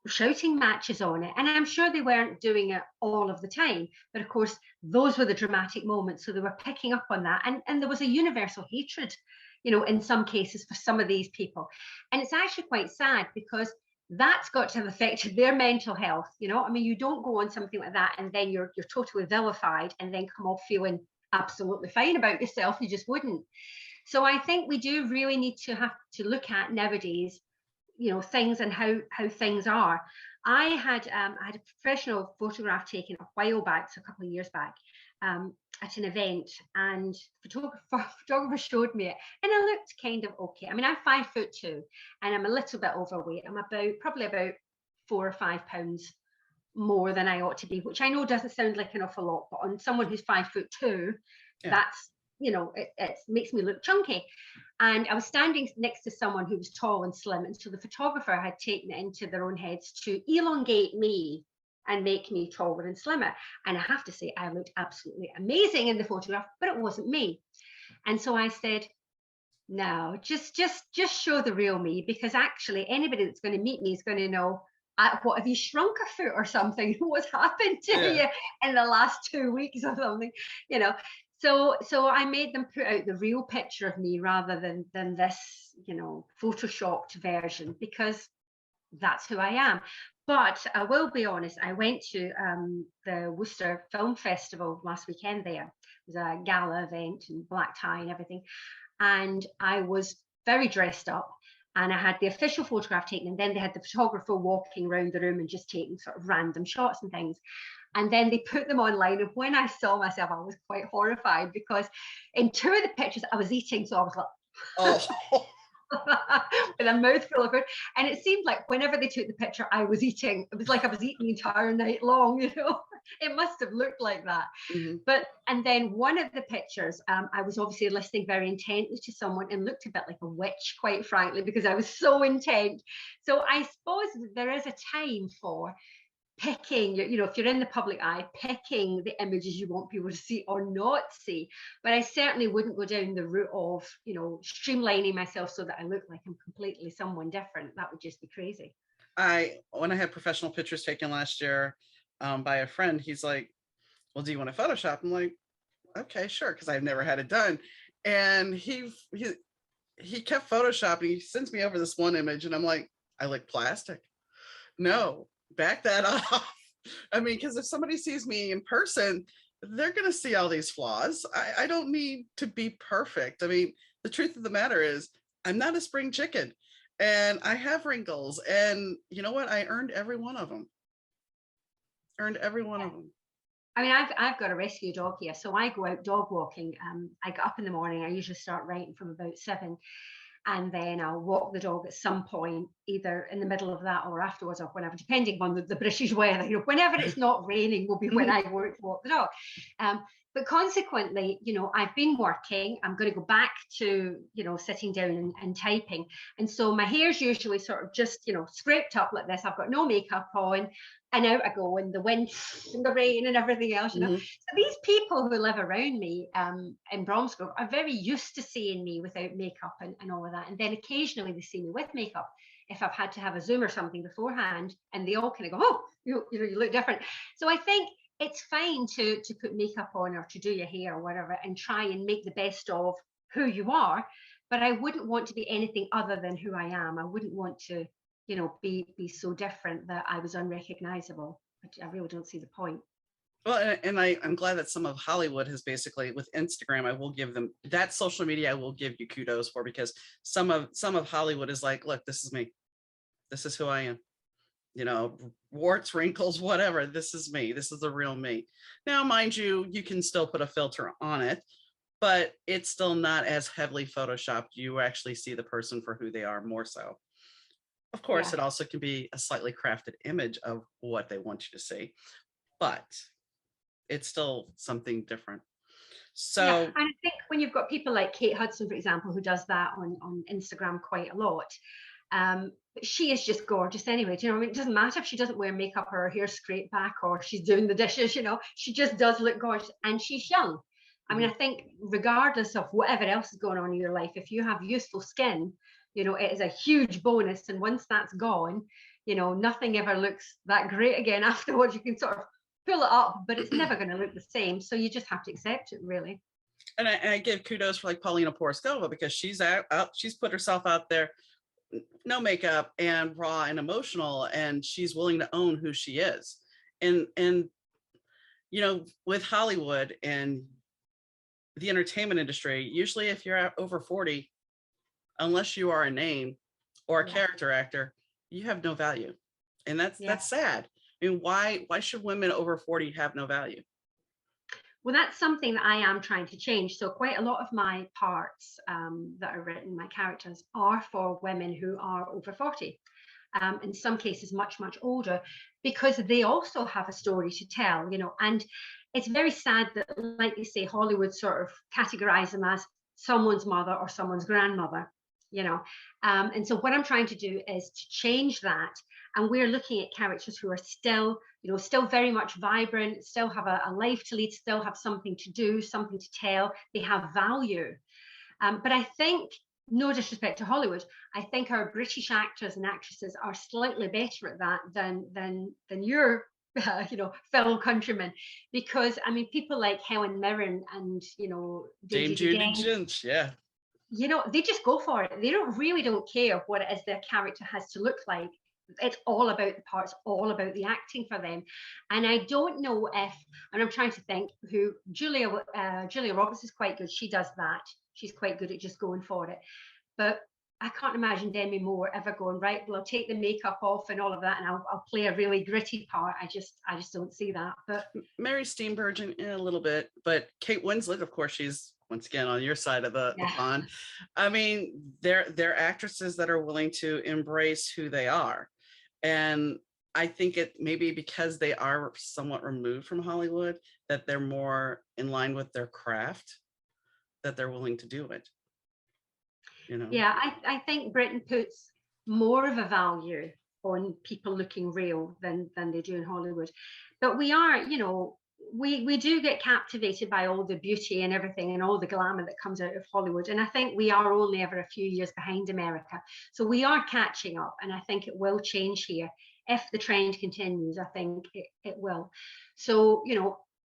shouting matches on it, and I'm sure they weren't doing it all of the time, but of course those were the dramatic moments, so they were picking up on that, and there was a universal hatred, you know, in some cases for some of these people. And it's actually quite sad, because that's got to have affected their mental health, you know. I mean, you don't go on something like that and then you're totally vilified and then come off feeling absolutely fine about yourself. You just wouldn't. So I think we do really need to have to look at nowadays, you know, things and how things are. I had a professional photograph taken a while back, so a couple of years back, at an event, and photographer showed me it, and I looked kind of okay. I mean, I'm 5'2", and I'm a little bit overweight. I'm probably about 4 or 5 pounds more than I ought to be, which I know doesn't sound like an awful lot, but on someone who's 5'2", yeah, that's, you know, it makes me look chunky. And I was standing next to someone who was tall and slim, and so the photographer had taken it into their own heads to elongate me and make me taller and slimmer. And I have to say, I looked absolutely amazing in the photograph, but it wasn't me. And so I said, no, just show the real me, because actually anybody that's going to meet me is going to know, what, have you shrunk a foot or something? What's happened to you in the last 2 weeks or something, you know? So I made them put out the real picture of me rather than this, you know, photoshopped version, because that's who I am. But I will be honest, I went to the Worcester Film Festival last weekend there. It was a gala event and black tie and everything. And I was very dressed up, and I had the official photograph taken, and then they had the photographer walking around the room and just taking sort of random shots and things. And then they put them online, and when I saw myself, I was quite horrified, because in 2 of the pictures I was eating, so I was like, oh. With a mouthful of food, and it seemed like whenever they took the picture, I was eating. It was like I was eating the entire night long, you know. It must have looked like that. Mm-hmm. But and then one of the pictures, I was obviously listening very intently to someone and looked a bit like a witch, quite frankly, because I was so intent. So I suppose there is a time for picking, you know, if you're in the public eye, picking the images you want people to see or not see. But I certainly wouldn't go down the route of, you know, streamlining myself so that I look like I'm completely someone different. That would just be crazy. When I had professional pictures taken last year by a friend, he's like, well, do you want to Photoshop? I'm like, okay, sure, because I've never had it done. And he kept Photoshopping. He sends me over this one image, and I'm like, I look plastic. No, back that off. I mean, because if somebody sees me in person, they're going to see all these flaws. I don't need to be perfect. I mean, the truth of the matter is, I'm not a spring chicken, and I have wrinkles, and you know what? I earned every one of them. I mean, I've got a rescue dog here, so I go out dog walking. I get up in the morning. I usually start writing from about 7. And then I'll walk the dog at some point, either in the middle of that or afterwards or whenever, depending on the British weather. You know, whenever it's not raining will be when I walk the dog. But consequently, you know, I've been working. I'm going to go back to, you know, sitting down and typing. And so my hair's usually sort of just, you know, scraped up like this. I've got no makeup on, and out I go in the wind and the rain and everything else, you know. So these people who live around me in Bromsgrove are very used to seeing me without makeup and all of that. And then occasionally they see me with makeup if I've had to have a Zoom or something beforehand, and they all kind of go, oh, you know, you look different. So I think it's fine to put makeup on or to do your hair or whatever and try and make the best of who you are. But I wouldn't want to be anything other than who I am. I wouldn't want to, you know, be so different that I was unrecognizable. I really don't see the point. Well, and I'm glad that some of Hollywood has basically, with Instagram, I will give them that social media. I will give you kudos for, because some of Hollywood is like, look, this is me. This is who I am. You know, warts, wrinkles, whatever. This is me. This is the real me. Now, mind you, you can still put a filter on it, but it's still not as heavily photoshopped. You actually see the person for who they are more so. Of course, Yeah. it also can be a slightly crafted image of what they want you to see, but it's still something different. Yeah, So, and I think when you've got people like Kate Hudson, for example, who does that on Instagram quite a lot, but she is just gorgeous anyway. Do you know what I mean? It doesn't matter if she doesn't wear makeup or her hair straight back or she's doing the dishes, she just does look gorgeous and she's young. I mean, I think regardless of whatever else is going on in your life, if you have youthful skin, it is a huge bonus. And once that's gone, nothing ever looks that great again afterwards. You can sort of pull it up, but it's never going to look the same. So you just have to accept it, really. and I give kudos for like Paulina Poroskova, because she's she's put herself out there, no makeup and raw and emotional, and she's willing to own who she is. And with Hollywood and the entertainment industry, usually if you're over 40, unless you are a name or a character actor, you have no value. And that's sad. I mean, why should women over 40 have no value? Well, that's something that I am trying to change. So quite a lot of my parts that are written, my characters, are for women who are over 40. In some cases much, much older, because they also have a story to tell, and it's very sad that, like you say, Hollywood sort of categorize them as someone's mother or someone's grandmother, and so what I'm trying to do is to change that, and we're looking at characters who are still still very much vibrant, still have a life to lead, still have something to do, something to tell, they have value. But I think, no disrespect to Hollywood, I think our British actors and actresses are slightly better at that than your fellow countrymen, because I mean people like Helen Mirren and Dame Judy Judi Dench, Dench, yeah. They just go for it. They don't care what it is their character has to look like. It's all about the parts, all about the acting for them. And I don't know if, and I'm trying to think who, Julia Roberts is quite good. She does that. She's quite good at just going for it. But I can't imagine Demi Moore ever going, right, well, I'll take the makeup off and all of that, and I'll play a really gritty part. I just don't see that. But Mary Steenburgen in a little bit, but Kate Winslet, of course, she's once again on your side of the pond. I mean, they're actresses that are willing to embrace who they are. And I think it maybe because they are somewhat removed from Hollywood, that they're more in line with their craft, that they're willing to do it. Yeah, I think Britain puts more of a value on people looking real than they do in Hollywood. But we are, we do get captivated by all the beauty and everything and all the glamour that comes out of Hollywood. And I think we are only ever a few years behind America. So we are catching up, and I think it will change here. If the trend continues, I think it will. So,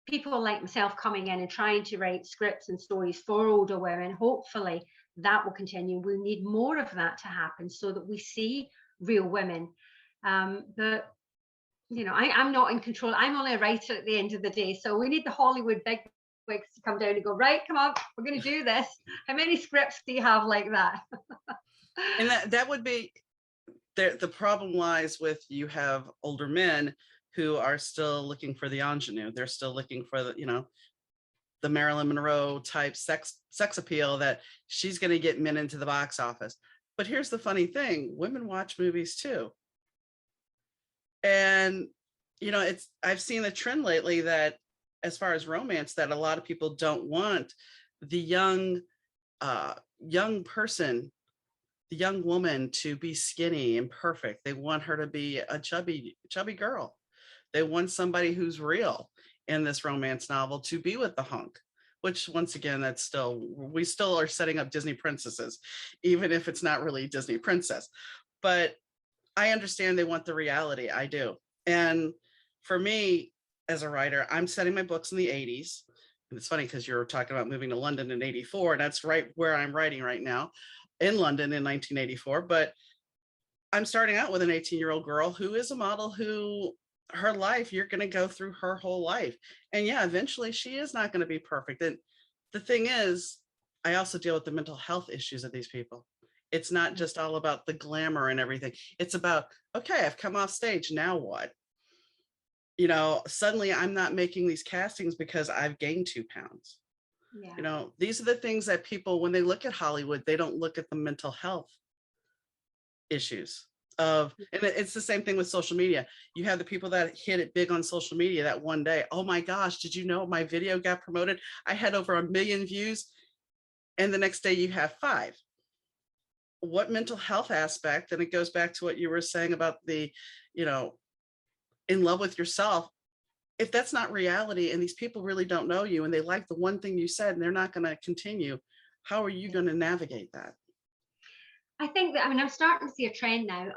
people like myself coming in and trying to write scripts and stories for older women, hopefully that will continue. We need more of that to happen so that we see real women. But I'm not in control. I'm only a writer at the end of the day. So we need the Hollywood bigwigs to come down and go, right, come on, we're going to do this. How many scripts do you have like that? And that would be, the problem lies with, you have older men who are still looking for the ingenue. They're still looking for the Marilyn Monroe type sex appeal, that she's going to get men into the box office. But here's the funny thing, women watch movies too. And, I've seen the trend lately that as far as romance, that a lot of people don't want the young person, the young woman, to be skinny and perfect. They want her to be a chubby girl. They want somebody who's real in this romance novel to be with the hunk, which once again, we still are setting up Disney princesses, even if it's not really Disney princess. But I understand they want the reality. I do. And for me as a writer, I'm setting my books in the 80s. And it's funny because you're talking about moving to London in 84. And that's right where I'm writing right now, in London in 1984. But I'm starting out with an 18-year-old girl who is a model, who her life, you're going to go through her whole life. And yeah, eventually she is not going to be perfect. And the thing is, I also deal with the mental health issues of these people. It's not just all about the glamour and everything. It's about, okay, I've come off stage. Now what? Suddenly I'm not making these castings because I've gained 2 pounds. Yeah. These are the things that people, when they look at Hollywood, they don't look at the mental health issues and it's the same thing with social media. You have the people that hit it big on social media that one day, oh my gosh, did you know my video got promoted? I had over 1 million views. And the next day you have 5. What mental health aspect? And it goes back to what you were saying about the, in love with yourself. If that's not reality and these people really don't know you and they like the one thing you said and they're not going to continue, how are you going to navigate that? I think that, I'm starting to see a trend now.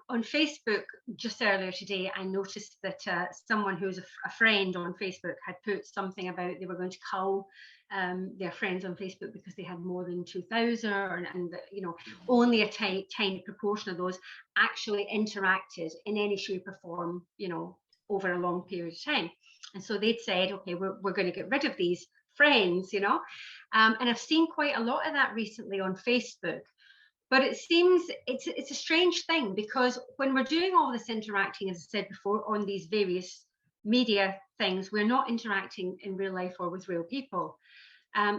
On Facebook, just earlier today, I noticed that someone who's a friend on Facebook had put something about they were going to cull their friends on Facebook because they had more than 2,000, and only a tiny proportion of those actually interacted in any shape or form, over a long period of time. And so they'd said, okay, we're going to get rid of these friends, and I've seen quite a lot of that recently on Facebook. But it seems it's a strange thing, because when we're doing all this interacting, as I said before, on these various media things, we're not interacting in real life or with real people.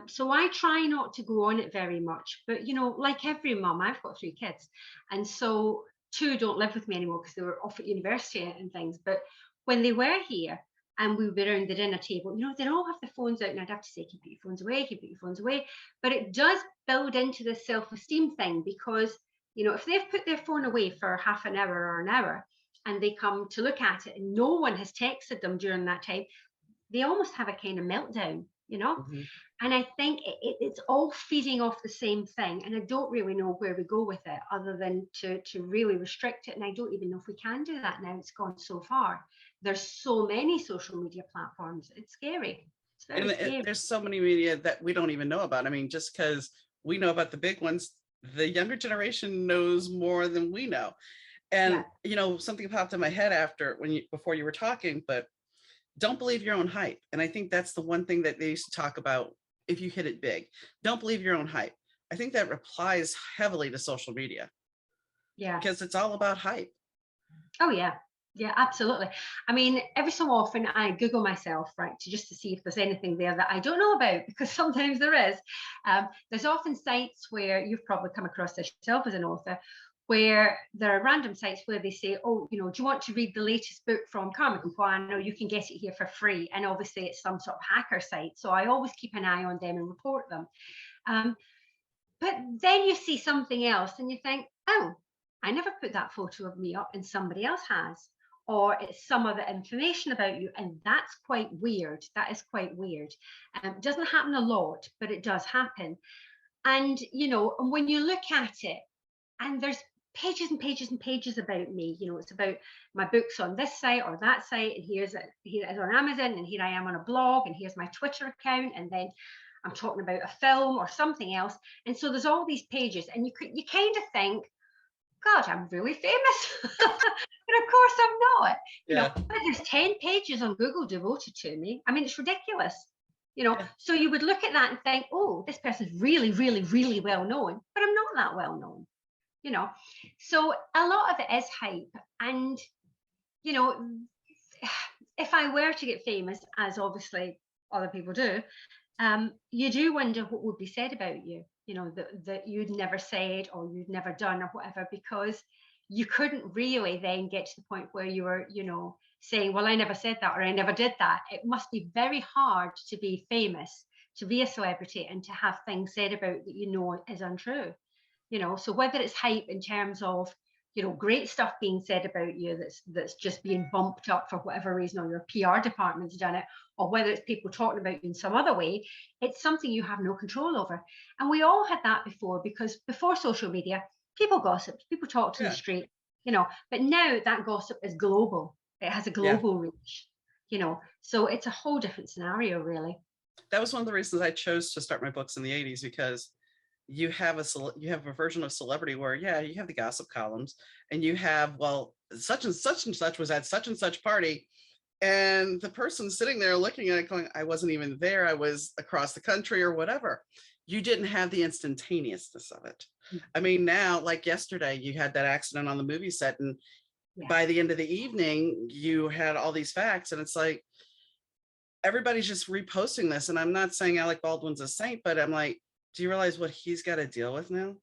So I try not to go on it very much. But, like every mum, I've got 3 kids. And so 2 don't live with me anymore because they were off at university and things. But when they were here, and we were around the dinner table, they'd all have their phones out, and I'd have to say, keep your phones away, keep your phones away. But it does build into the self-esteem thing, because, if they've put their phone away for half an hour or an hour, and they come to look at it and no one has texted them during that time, they almost have a kind of meltdown, Mm-hmm. And I think it's all feeding off the same thing. And I don't really know where we go with it, other than to really restrict it. And I don't even know if we can do that now. It's gone so far. There's so many social media platforms. It's scary. It's very scary. There's so many media that we don't even know about. I mean, just because we know about the big ones, the younger generation knows more than we know. And, something popped in my head before you were talking, but don't believe your own hype. And I think that's the one thing that they used to talk about. If you hit it big, don't believe your own hype. I think that applies heavily to social media. Yeah. Because it's all about hype. Oh, yeah. Yeah, absolutely. I mean, every so often I Google myself, right, just to see if there's anything there that I don't know about, because sometimes there is. There's often sites where you've probably come across this yourself as an author, where there are random sites where they say, oh, do you want to read the latest book from Carmen Capuano? You can get it here for free. And obviously it's some sort of hacker site. So I always keep an eye on them and report them. But then you see something else and you think, oh, I never put that photo of me up and somebody else has. Or it's some other information about you. And that's quite weird. That is quite weird. It doesn't happen a lot, but it does happen. And, and when you look at it, and there's pages and pages and pages about me, it's about my books on this site or that site, and here it is on Amazon, and here I am on a blog, and here's my Twitter account, and then I'm talking about a film or something else. And so there's all these pages, and you kind of think, God, I'm really famous. But of course I'm not. But there's 10 pages on Google devoted to me. I mean, it's ridiculous. So you would look at that and think, oh, this person's really, really, really well known, but I'm not that well known. So a lot of it is hype. And, if I were to get famous, as obviously other people do, you do wonder what would be said about you, that you'd never said or you'd never done or whatever, because you couldn't really then get to the point where you were, saying, well, I never said that or I never did that. It must be very hard to be famous, to be a celebrity, and to have things said about that is untrue. So whether it's hype in terms of, great stuff being said about you that's just being bumped up for whatever reason, or your PR department's done it, or whether it's people talking about you in some other way, it's something you have no control over. And we all had that before, because before social media, people gossiped, people talked in the street, but now that gossip is global. It has a global reach, so it's a whole different scenario, really. That was one of the reasons I chose to start my books in the 80s, because you have a version of celebrity where, you have the gossip columns, and you have, well, such and such was at such and such party, and the person sitting there looking at it going, I wasn't even there, I was across the country or whatever. you didn't have the instantaneousness of it. Mm. I mean, now, like yesterday, you had that accident on the movie set, and by the end of the evening, you had all these facts, and it's like everybody's just reposting this. And I'm not saying Alec Baldwin's a saint, but I'm like, do you realize what he's got to deal with now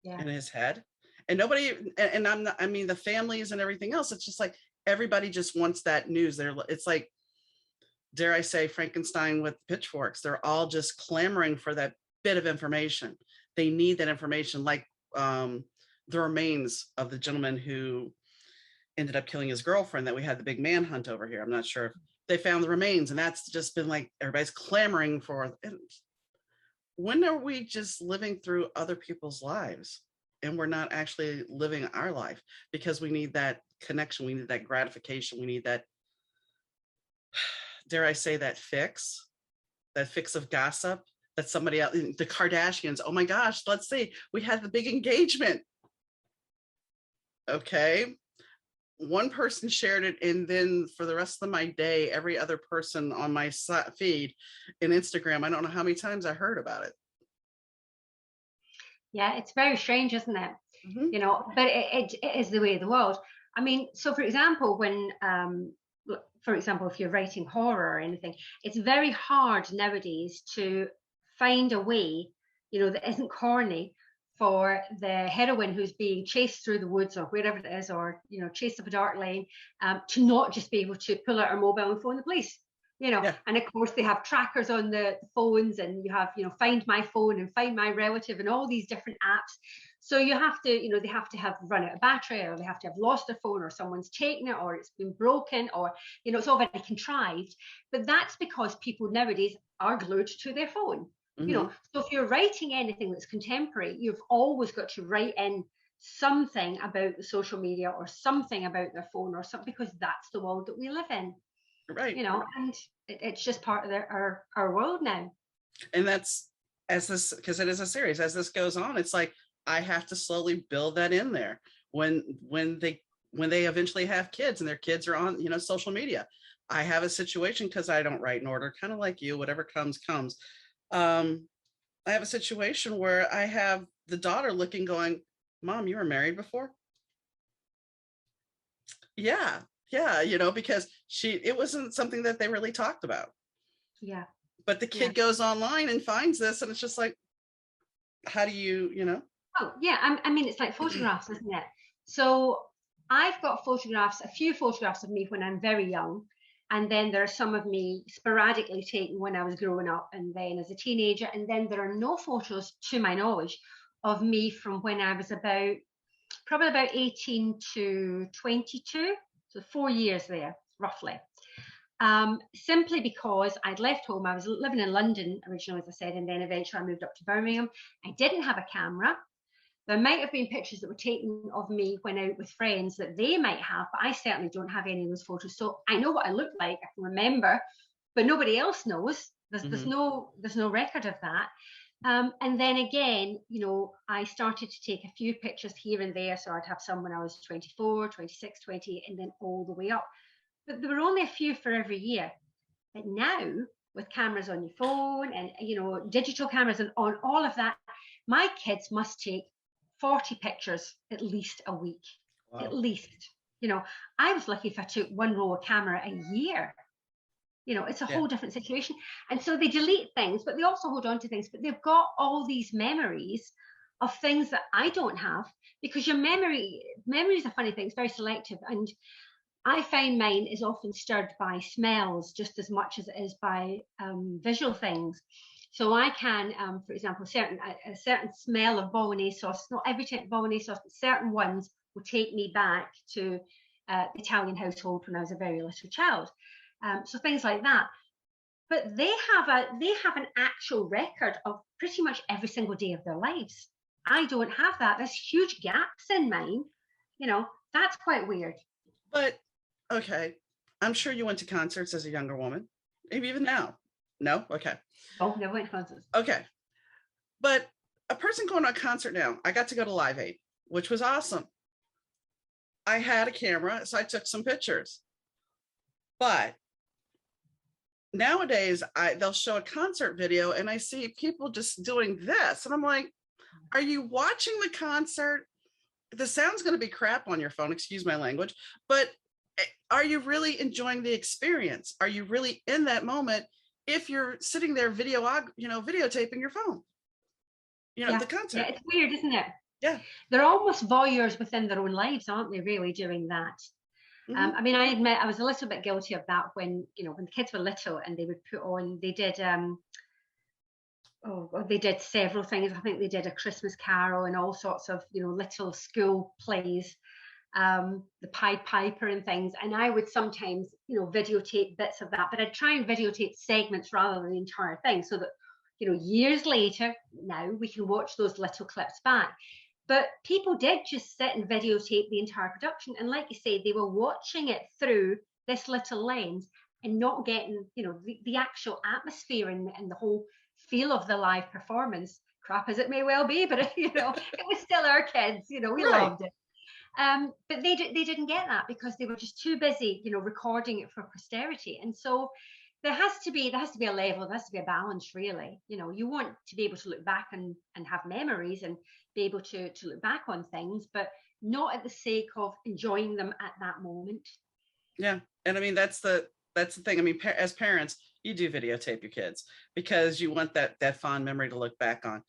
in his head? And nobody, and I'm not, I mean, the families and everything else, it's just like everybody just wants that news. It's like, dare I say, Frankenstein with pitchforks. They're all just clamoring for that bit of information. They need that information, like the remains of the gentleman who ended up killing his girlfriend that we had the big manhunt over here. I'm not sure if they found the remains, and that's just been like everybody's clamoring for. When are we just living through other people's lives and we're not actually living our life? Because we need that connection, we need that gratification, we need that, dare I say, that fix of gossip that somebody else, the Kardashians, oh my gosh, let's see, we had the big engagement. Okay, one person shared it, and then for the rest of my day, every other person on my feed in Instagram, I don't know how many times I heard about it. Yeah, it's very strange, isn't it? Mm-hmm. You know, but it is the way of the world. I mean, so for example, when if you're writing horror or anything, it's very hard nowadays to find a way, you know, that isn't corny for the heroine who's being chased through the woods or wherever it is, or, you know, chased up a dark lane, to not just be able to pull out her mobile and phone the police, you know. And of course they have trackers on the phones, and you have, you know, Find My Phone and Find My Relative and all these different apps. So you have to, you know, they have to have run out of battery, or they have to have lost their phone, or someone's taken it, or it's been broken, or, you know, it's all very contrived. But that's because people nowadays are glued to their phone. You know, so if you're writing anything that's contemporary, you've always got to write in something about the social media or something about their phone or something, because that's the world that we live in. Right. You know, and it's just part of our world now. And that's, as this, because it is a series, as this goes on, it's like I have to slowly build that in there when they eventually have kids and their kids are on, you know, social media. I have a situation, because I don't write in order, kind of like you, whatever comes. I have a situation where I have the daughter looking, going, Mom, you were married before? Yeah, you know, because it wasn't something that they really talked about. Yeah. But the kid goes online and finds this, and it's just like, how do you know? Oh, yeah. I mean, it's like photographs, isn't it? So I've got a few photographs of me when I'm very young. And then there are some of me sporadically taken when I was growing up and then as a teenager. And then there are no photos, to my knowledge, of me from when I was probably about 18 to 22. So 4 years there, roughly. Simply because I'd left home. I was living in London originally, as I said, and then eventually I moved up to Birmingham. I didn't have a camera. There might have been pictures that were taken of me when out with friends that they might have, but I certainly don't have any of those photos. So I know what I look like, I can remember, but nobody else knows. There's no record of that. And then again, you know, I started to take a few pictures here and there. So I'd have some when I was 24, 26, 20, and then all the way up. But there were only a few for every year. But now, with cameras on your phone and, you know, digital cameras and on all of that, my kids must take 40 pictures at least a week. Wow. At least. You know, I was lucky if I took one roll of camera a year. You know, it's a whole different situation. And so they delete things, but they also hold on to things. But they've got all these memories of things that I don't have, because your memory is a funny thing. It's very selective. And I find mine is often stirred by smells just as much as it is by visual things. So I can, for example, a certain smell of bolognese sauce, not every type of bolognese sauce, but certain ones will take me back to the Italian household when I was a very little child. So things like that. But they have an actual record of pretty much every single day of their lives. I don't have that. There's huge gaps in mine. You know, that's quite weird. But okay, I'm sure you went to concerts as a younger woman, maybe even now. No? Okay. Oh, never went to concerts. Okay. But a person going to a concert now, I got to go to Live Aid, which was awesome. I had a camera, so I took some pictures. But nowadays they'll show a concert video and I see people just doing this. And I'm like, are you watching the concert? The sound's going to be crap on your phone, excuse my language, but are you really enjoying the experience? Are you really in that moment if you're sitting there videotaping your phone? Yeah. The concert. Yeah, it's weird, isn't it? Yeah. They're almost voyeurs within their own lives, aren't they, really doing that? I mean, I admit I was a little bit guilty of that when the kids were little and they would put on, they did several things. I think they did A Christmas Carol and all sorts of, little school plays, the Pied Piper and things. And I would sometimes, videotape bits of that, but I'd try and videotape segments rather than the entire thing so that, years later, now we can watch those little clips back. But people did just sit and videotape the entire production. And like you say, they were watching it through this little lens and not getting, the actual atmosphere and the whole feel of the live performance. Crap as it may well be, but, it was still our kids, we loved it. But they didn't get that because they were just too busy, recording it for posterity. And so there has to be a level, there has to be a balance, really. You want to be able to look back and have memories and be able to look back on things, but not at the sake of enjoying them at that moment. Yeah. And I mean, that's the thing. I mean, as parents, you do videotape your kids because you want that fond memory to look back on.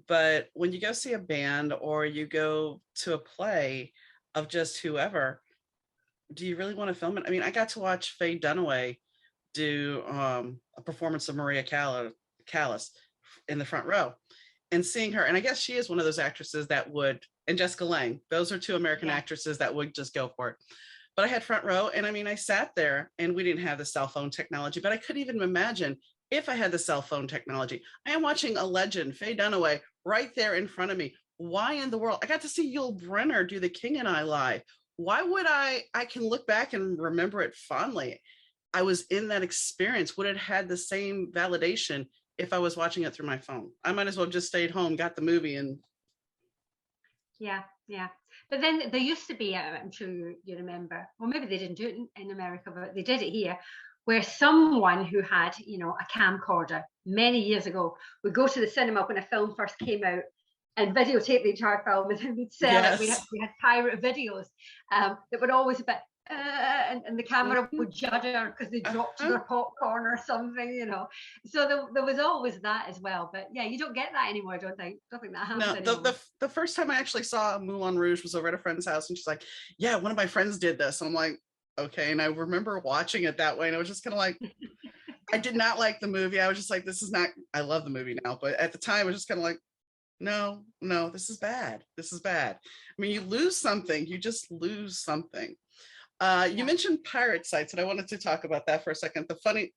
But when you go see a band or you go to a play of just whoever, do you really want to film it? I mean, I got to watch Faye Dunaway do a performance of Maria Callas in the front row, and seeing her, and I guess she is one of those actresses that would, and Jessica Lange, those are two American actresses that would just go for it. But I had front row, and I mean, I sat there, and we didn't have the cell phone technology, but I couldn't even imagine if I had the cell phone technology. I am watching a legend, Faye Dunaway, right there in front of me. Why in the world? I got to see Yul Brynner do The King and I live. Why would I can look back and remember it fondly. I was in that experience. Would it had the same validation if I was watching it through my phone? I might as well just stayed home, got the movie, and yeah. But then there used to be, I'm sure you remember, well, maybe they didn't do it in America, but they did it here, where someone who had, a camcorder many years ago would go to the cinema when a film first came out and videotape the entire film, and then we'd sell it. We had pirate videos that were always a bit, and the camera would judder because they dropped their popcorn or something, So there was always that as well. But yeah, you don't get that anymore. I don't think that happens anymore. The first time I actually saw Moulin Rouge was over at a friend's house, and she's like, "Yeah, one of my friends did this." And I'm like, "Okay." And I remember watching it that way, and I was just kind of like, I did not like the movie. I was just like, "This is not." I love the movie now, but at the time, I was just kind of like, "No, this is bad. This is bad." I mean, you lose something. You just lose something. You mentioned pirate sites, and I wanted to talk about that for a second. The funny,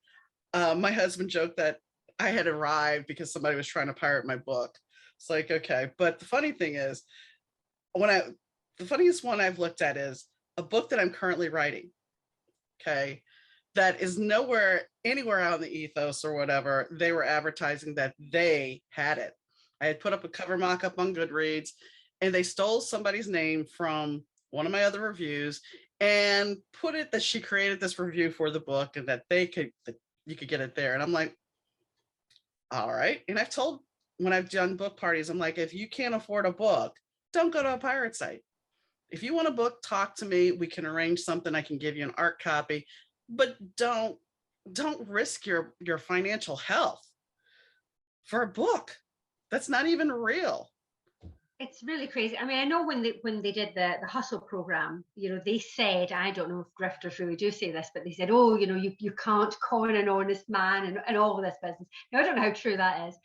my husband joked that I had arrived because somebody was trying to pirate my book. It's like, okay. But the funny thing is, the funniest one I've looked at is a book that I'm currently writing. Okay. That is anywhere out in the ethos or whatever. They were advertising that they had it. I had put up a cover mock-up on Goodreads, and they stole somebody's name from one of my other reviews and put it that she created this review for the book and that you could get it there. And I'm like, all right. And I've told, when I've done book parties, I'm like, if you can't afford a book, don't go to a pirate site. If you want a book, talk to me. We can arrange something. I can give you an art copy, but don't risk your financial health for a book that's not even real. It's really crazy. I mean, I know when they did the Hustle program, they said, I don't know if grifters really do say this, but they said, oh, you can't con an honest man and all of this business. Now, I don't know how true that is,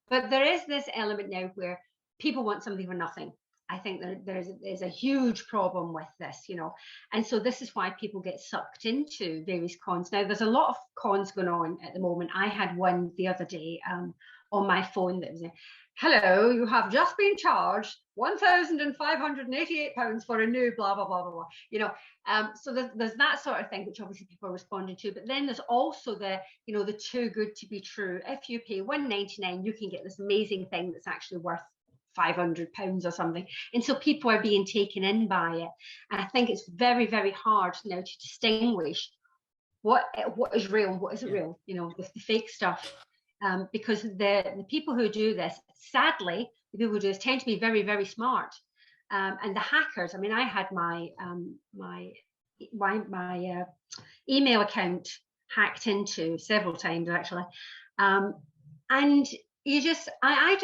but there is this element now where people want something for nothing. I think there's a huge problem with this, and so this is why people get sucked into various cons. Now, there's a lot of cons going on at the moment. I had one the other day on my phone that was hello, you have just been charged £1,588 for a new blah, blah, blah, blah, blah. So there's that sort of thing, which obviously people are responding to. But then there's also the too good to be true. If you pay £1.99, you can get this amazing thing that's actually worth £500 or something. And so people are being taken in by it. And I think it's very, very hard now to distinguish what is real and what isn't Yeah. real, you know, the fake stuff. Because the people who do this, sadly, the people who do this tend to be very, very smart. And the hackers, I mean, I had my email account hacked into several times actually. And you just, I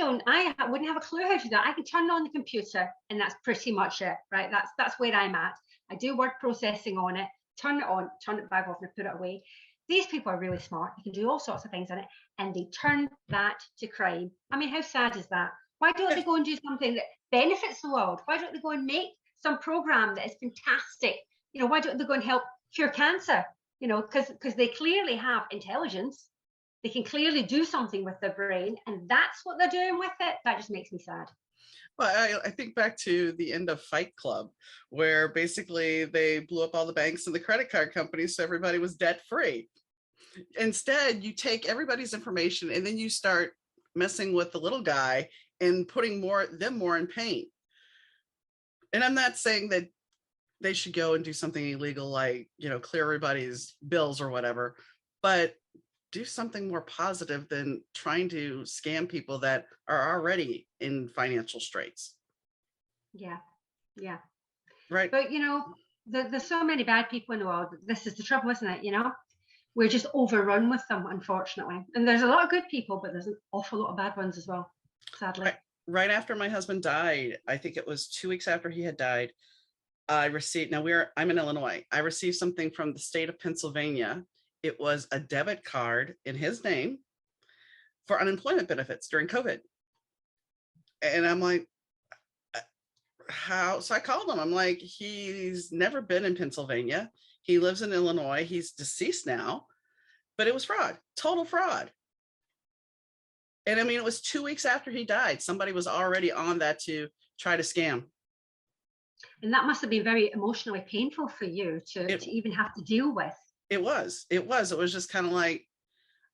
wouldn't have a clue how to do that. I can turn on the computer and that's pretty much it, right? That's where I'm at. I do word processing on it, turn it on, turn it back off and put it away. These people are really smart. They can do all sorts of things on it and they turn that to crime. I mean, how sad is that? Why don't they go and do something that benefits the world? Why don't they go and make some program that is fantastic? You know, why don't they go and help cure cancer? You know, because they clearly have intelligence. They can clearly do something with their brain, and that's what they're doing with it. That just makes me sad. Well, I think back to the end of Fight Club, where basically they blew up all the banks and the credit card companies so everybody was debt free. Instead, you take everybody's information and then you start messing with the little guy and putting them more in pain. And I'm not saying that they should go and do something illegal like, you know, clear everybody's bills or whatever, but do something more positive than trying to scam people that are already in financial straits. Yeah, yeah. Right. But, you know, there's so many bad people in the world. This is the trouble, isn't it? You know, we're just overrun with them, unfortunately. And there's a lot of good people, but there's an awful lot of bad ones as well, sadly. Right after my husband died, I think it was 2 weeks after he had died, I received, I'm in Illinois. I received something from the state of Pennsylvania. It was a debit card in his name for unemployment benefits during COVID. And I'm like, how? So I called him. I'm like, he's never been in Pennsylvania. He lives in Illinois. He's deceased now, but it was fraud, total fraud. And I mean, it was 2 weeks after he died. Somebody was already on that to try to scam. And that must have been very emotionally painful for you to even have to deal with. It was just kind of like,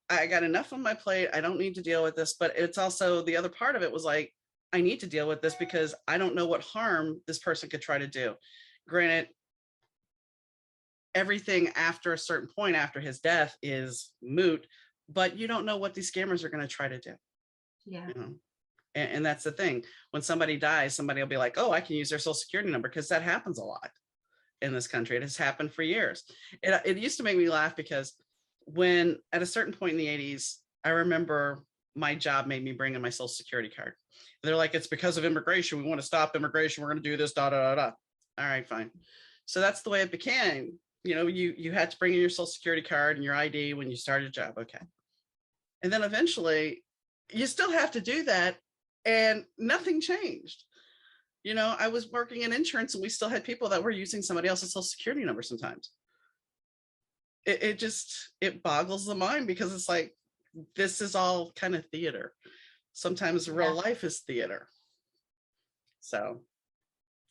I got enough on my plate. I don't need to deal with this. But it's also the other part of it was like, I need to deal with this because I don't know what harm this person could try to do. Granted, everything after a certain point after his death is moot, but you don't know what these scammers are going to try to do. Yeah. You know? And that's the thing. When somebody dies, somebody will be like, oh, I can use their social security number, because that happens a lot in this country. It has happened for years. It used to make me laugh because when at a certain point in the 80s, I remember my job made me bring in my social security card. They're like, it's because of immigration. We want to stop immigration. We're going to do this, da, da, da, da. All right, fine. So that's the way it became. You know, you had to bring in your social security card and your ID when you started a job. Okay. And then eventually you still have to do that. And nothing changed. You know, I was working in insurance and we still had people that were using somebody else's social security number sometimes. It boggles the mind, because it's like, this is all kind of theater. Sometimes real life is theater. So,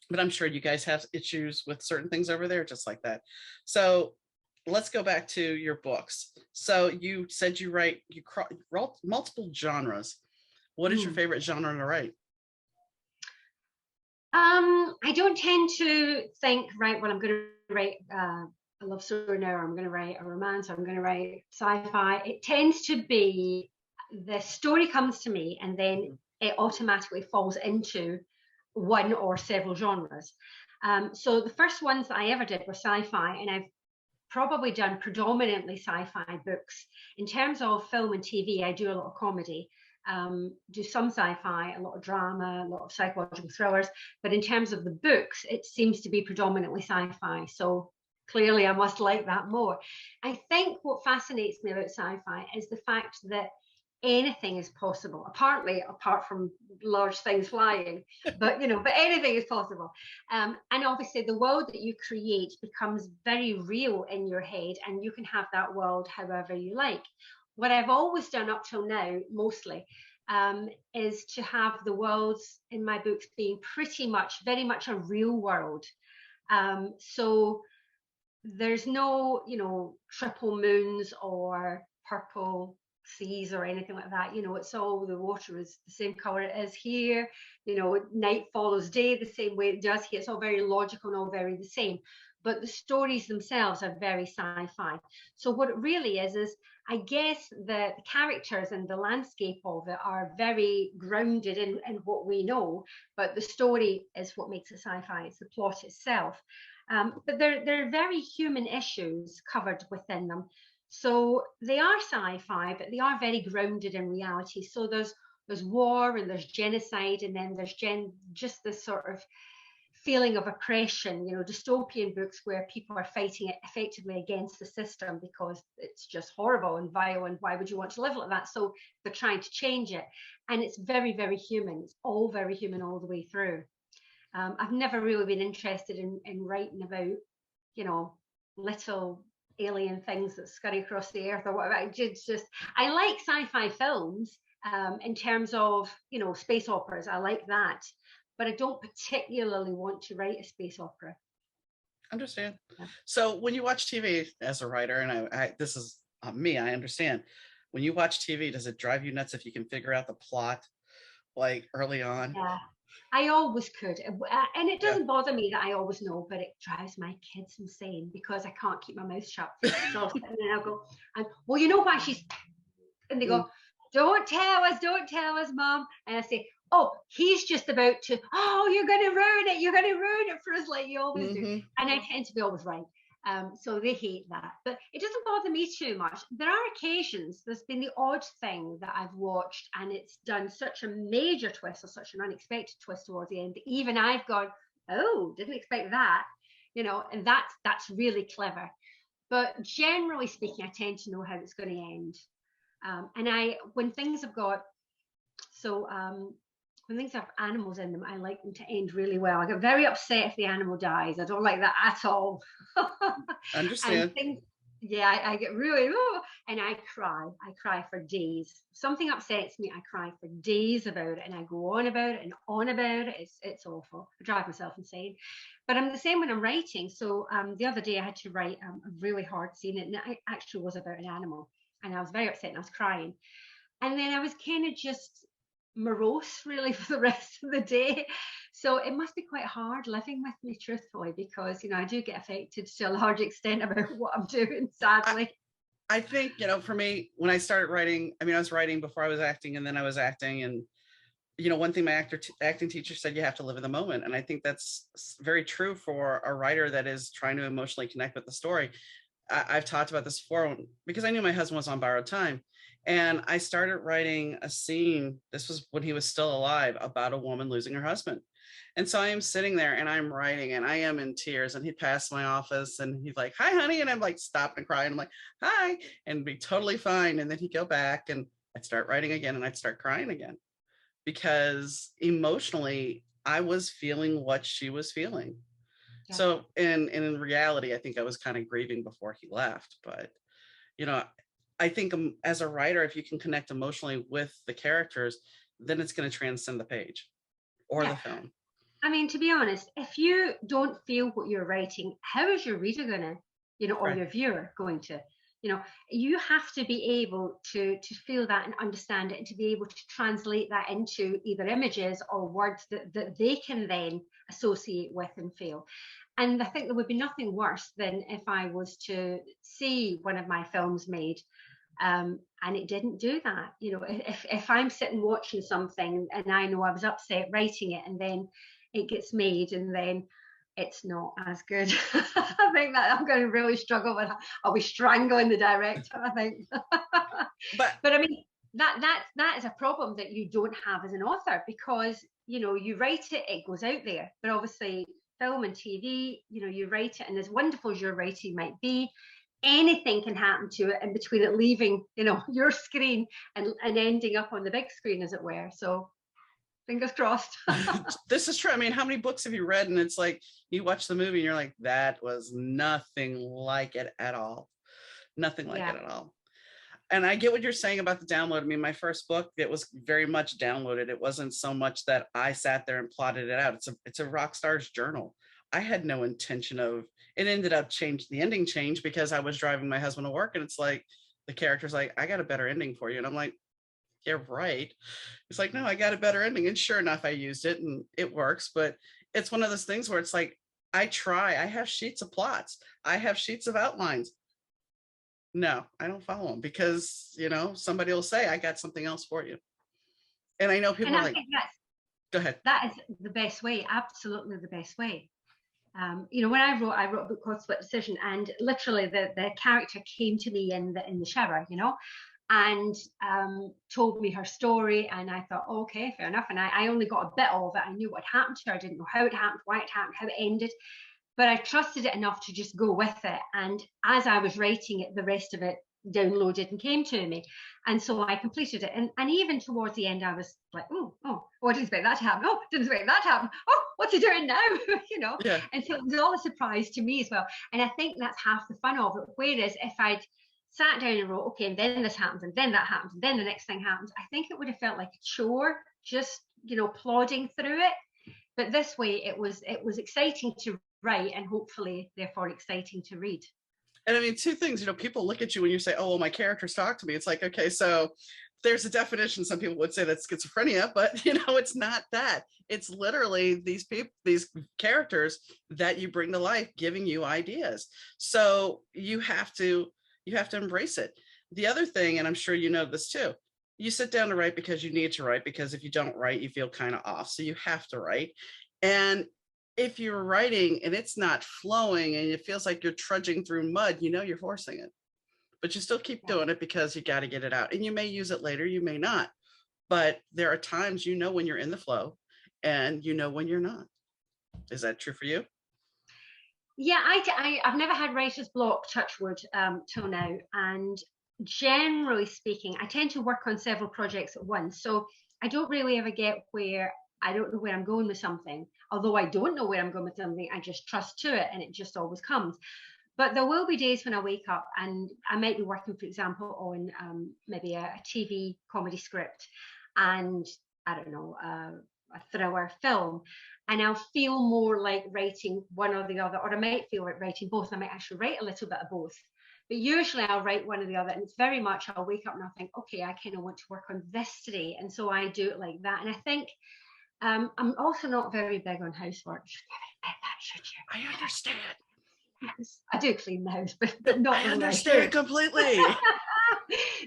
but I'm sure you guys have issues with certain things over there just like that. So let's go back to your books. So you said you write multiple genres. What is your favorite genre to write? I don't tend to think, right, well, I'm going to write a love story now, or I'm going to write a romance, or I'm going to write sci-fi. It tends to be the story comes to me and then it automatically falls into one or several genres. So the first ones that I ever did were sci-fi, and I've probably done predominantly sci-fi books. In terms of film and TV, I do a lot of comedy. Do some sci-fi, a lot of drama, a lot of psychological thrillers, but in terms of the books, it seems to be predominantly sci-fi. So clearly I must like that more. I think what fascinates me about sci-fi is the fact that anything is possible, apart from large things flying, but anything is possible. And obviously the world that you create becomes very real in your head, and you can have that world however you like. What I've always done up till now, mostly, is to have the worlds in my books being very much a real world. So there's no, triple moons or purple seas or anything like that. It's all, the water is the same color it is here. Night follows day the same way it does here. It's all very logical and all very the same. But the stories themselves are very sci-fi. So what it really is I guess the characters and the landscape of it are very grounded in what we know, but the story is what makes it sci-fi. It's the plot itself. But there are very human issues covered within them. So they are sci-fi, but they are very grounded in reality. So there's war and there's genocide, and then there's just this sort of feeling of oppression, dystopian books where people are fighting it effectively against the system because it's just horrible and vile, and why would you want to live like that? So they're trying to change it. And it's very, very human. It's all very human all the way through. I've never really been interested in writing about, little alien things that scurry across the earth or whatever. I like sci-fi films in terms of, space operas. I like that. But I don't particularly want to write a space opera. Understand. Yeah. So when you watch TV as a writer, and this is me, I understand. When you watch TV, does it drive you nuts if you can figure out the plot like early on? Yeah, I always could. And it doesn't bother me that I always know, but it drives my kids insane because I can't keep my mouth shut. So and then I'll go, well, you know why she's, and they go, don't tell us, Mom. And I say, oh, he's just about to, you're going to ruin it for us like you always do. And I tend to be always right. So they hate that. But it doesn't bother me too much. There are occasions, there's been the odd thing that I've watched and it's done such a major twist or such an unexpected twist towards the end that even I've gone, oh, didn't expect that, and that's really clever. But generally speaking, I tend to know how it's going to end. And when things have got, when things have animals in them, I like them to end really well. I get very upset if the animal dies. I don't like that at all. Understand. I get really, and I cry for days. If something upsets me, I cry for days about it, and I go on about it and on about it. It's awful. I drive myself insane. But I'm the same when I'm writing. So the other day I had to write a really hard scene, and it actually was about an animal, and I was very upset and I was crying. And then I was kind of just morose really for the rest of the day. So it must be quite hard living with me, truthfully, because I do get affected to a large extent about what I'm doing, sadly. I think for me, when I started writing, I was writing before I was acting, and then I was acting, and one thing my acting teacher said, you have to live in the moment, and I think that's very true for a writer that is trying to emotionally connect with the story. I've talked about this before because I knew my husband was on borrowed time. And I started writing a scene, this was when he was still alive, about a woman losing her husband. And so I am sitting there and I'm writing and I am in tears, and he'd pass my office and he's like, hi, honey. And I'm like, stop and cry. And I'm like, hi, and be totally fine. And then he'd go back and I'd start writing again and I'd start crying again because emotionally I was feeling what she was feeling. Yeah. So in reality, I think I was kind of grieving before he left. But, I think as a writer, if you can connect emotionally with the characters, then it's going to transcend the page or the film. To be honest, if you don't feel what you're writing, how is your reader going to, or your viewer going to? You have to be able to feel that and understand it, and to be able to translate that into either images or words that they can then associate with and feel. And I think there would be nothing worse than if I was to see one of my films made and it didn't do that. If I'm sitting watching something and I know I was upset writing it, and then it gets made and then it's not as good, I think that I'm going to really struggle with. I'll be strangling the director, I think. But that is a problem that you don't have as an author, because you write it, it goes out there. But obviously film and TV, you write it, and as wonderful as your writing might be, anything can happen to it in between it leaving your screen and ending up on the big screen, as it were. So fingers crossed. This is true. How many books have you read and it's like you watch the movie and you're like, that was nothing like it at all. Nothing like it at all. And I get what you're saying about the download. My first book, it was very much downloaded. It wasn't so much that I sat there and plotted it out. It's a rock star's journal. I had no intention of it. Ended up the ending changed because I was driving my husband to work, and it's like the character's like, I got a better ending for you. And I'm like, yeah, right. It's like, no, I got a better ending. And sure enough, I used it and it works. But it's one of those things where it's like, I have sheets of plots. I have sheets of outlines. No, I don't follow them because, somebody will say, I got something else for you. And I know people And are I like, think go ahead. that is the best way, absolutely the best way. When I wrote a book called Split Decision, and literally the character came to me in the shower, and told me her story, and I thought, okay, fair enough. And I only got a bit of it. I knew what happened to her. I didn't know how it happened, why it happened, how it ended, but I trusted it enough to just go with it. And as I was writing it, the rest of it downloaded and came to me, and so I completed it. And even towards the end, I was like, oh, I didn't expect that to happen. Oh, didn't expect that to happen. Oh, what's he doing now? Yeah. And so it was all a surprise to me as well. And I think that's half the fun of it. Whereas if I'd sat down and wrote, okay, and then this happens, and then that happens, and then the next thing happens, I think it would have felt like a chore, just plodding through it. But this way, it was exciting to write, and hopefully, therefore, exciting to read. And I mean, two things, people look at you when you say, oh, well, my characters talk to me. It's like, okay, so there's a definition. Some people would say that's schizophrenia, but it's not that. It's literally these people, these characters that you bring to life, giving you ideas. So you have to embrace it. The other thing, and I'm sure you know this too, you sit down to write because you need to write, because if you don't write, you feel kind of off. So you have to write. And if you're writing and it's not flowing and it feels like you're trudging through mud, you're forcing it, but you still keep doing it because you got to get it out. And you may use it later, you may not, but there are times, when you're in the flow and when you're not. Is that true for you? Yeah, I've never had writer's block, touch wood, till now. And generally speaking, I tend to work on several projects at once. So I don't really ever get where I don't know where I'm going with something. Although I don't know where I'm going with something, I just trust to it, and it just always comes. But there will be days when I wake up and I might be working, for example, on maybe a TV comedy script, and I don't know, a thriller film, and I'll feel more like writing one or the other, or I might feel like writing both. I might actually write a little bit of both. But usually I'll write one or the other, and it's very much I'll wake up and I'll think, okay, I kind of want to work on this today, and so I do it like that. And I think I'm also not very big on housework. I understand. I do clean the house, but not. I understand completely.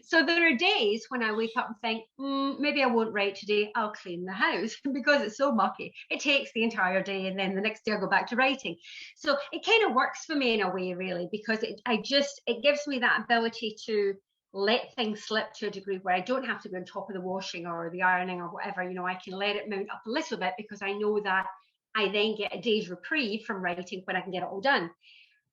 So there are days when I wake up and think, maybe I won't write today. I'll clean the house because it's so mucky. It takes the entire day, and then the next day I'll go back to writing. So it kind of works for me in a way, really, because it gives me that ability to let things slip to a degree where I don't have to go on top of the washing or the ironing or whatever. I can let it mount up a little bit because I know that I then get a day's reprieve from writing when I can get it all done.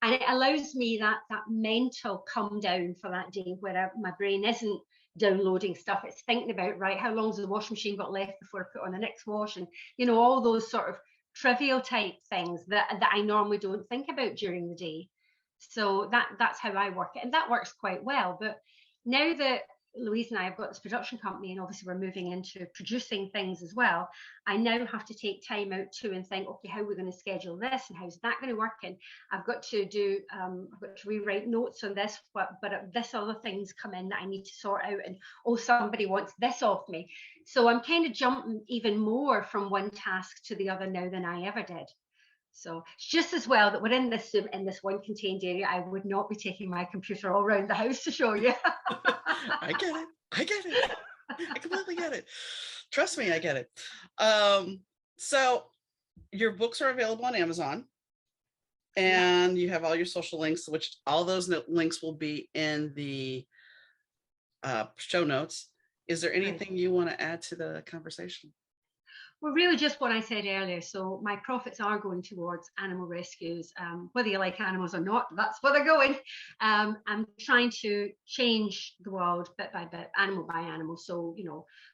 And it allows me that mental come down for that day where my brain isn't downloading stuff. It's thinking about, right, how long's the washing machine got left before I put on the next wash? And, all those sort of trivial type things that I normally don't think about during the day. So that's how I work it. And that works quite well. But now that Louise and I have got this production company, and obviously we're moving into producing things as well, I now have to take time out too and think, okay, how are we going to schedule this, and how's that going to work? And I've got to rewrite notes on this, but this other things come in that I need to sort out, and somebody wants this off me. So I'm kind of jumping even more from one task to the other now than I ever did. So it's just as well that we're in this one contained area. I would not be taking my computer all around the house to show you. I get it. I completely get it. Trust me, I get it. So your books are available on Amazon, and you have all your social links, which all those links will be in the show notes. Is there anything you want to add to the conversation? Well, really just what I said earlier. So my profits are going towards animal rescues. Whether you like animals or not, that's where they're going. I'm trying to change the world bit by bit, animal by animal. So,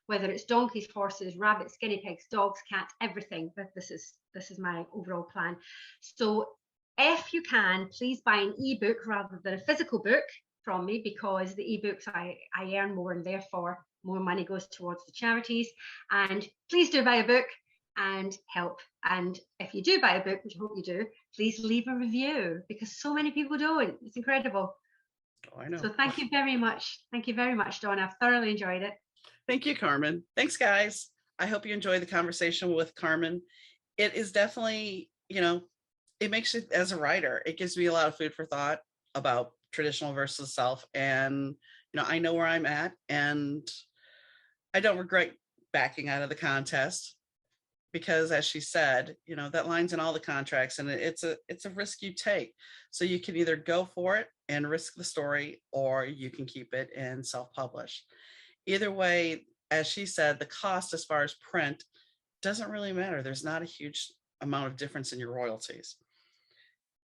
whether it's donkeys, horses, rabbits, guinea pigs, dogs, cats, everything. But this is my overall plan. So if you can, please buy an ebook rather than a physical book from me, because the ebooks I earn more, and therefore more money goes towards the charities. And please do buy a book and help. And if you do buy a book, which I hope you do, please leave a review, because so many people don't. It's incredible. Oh, I know. So thank you very much. Thank you very much, Dawn. I've thoroughly enjoyed it. Thank you, Carmen. Thanks, guys. I hope you enjoyed the conversation with Carmen. It is definitely, it makes it, as a writer, it gives me a lot of food for thought about traditional versus self. And, I know where I'm at, and I don't regret backing out of the contest because, as she said, that line's in all the contracts, and it's a risk you take. So you can either go for it and risk the story, or you can keep it and self-publish. Either way, as she said, the cost as far as print doesn't really matter. There's not a huge amount of difference in your royalties,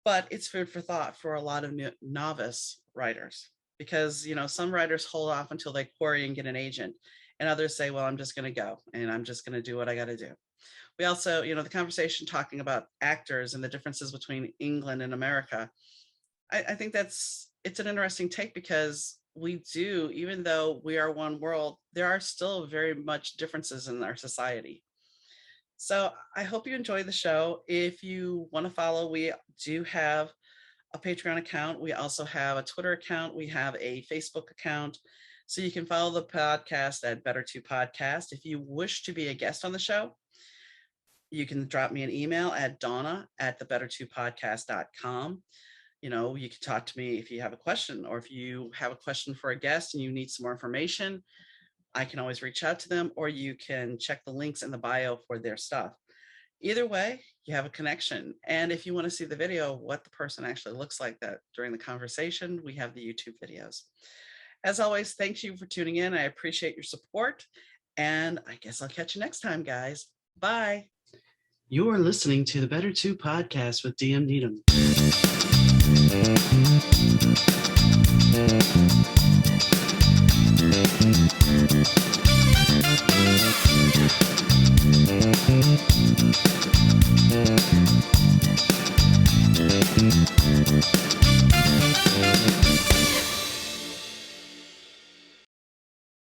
but it's food for thought for a lot of novice writers, because some writers hold off until they query and get an agent, and others say, well, I'm just going to go and I'm just going to do what I got to do. We also, the conversation talking about actors and the differences between England and America, I think it's an interesting take, because we do, even though we are one world, there are still very much differences in our society. So I hope you enjoy the show. If you want to follow, we do have a Patreon account. We also have a Twitter account. We have a Facebook account. So you can follow the podcast at Better2 Podcast. If you wish to be a guest on the show, you can drop me an email at donna@thebetter2podcast.com. You can talk to me if you have a question, or if you have a question for a guest and you need some more information, I can always reach out to them, or you can check the links in the bio for their stuff. Either way, you have a connection. And if you want to see the video, what the person actually looks like that during the conversation, we have the YouTube videos. As always, thank you for tuning in. I appreciate your support, and I guess I'll catch you next time, guys. Bye. You are listening to the Better 2 Podcast with DM Needom.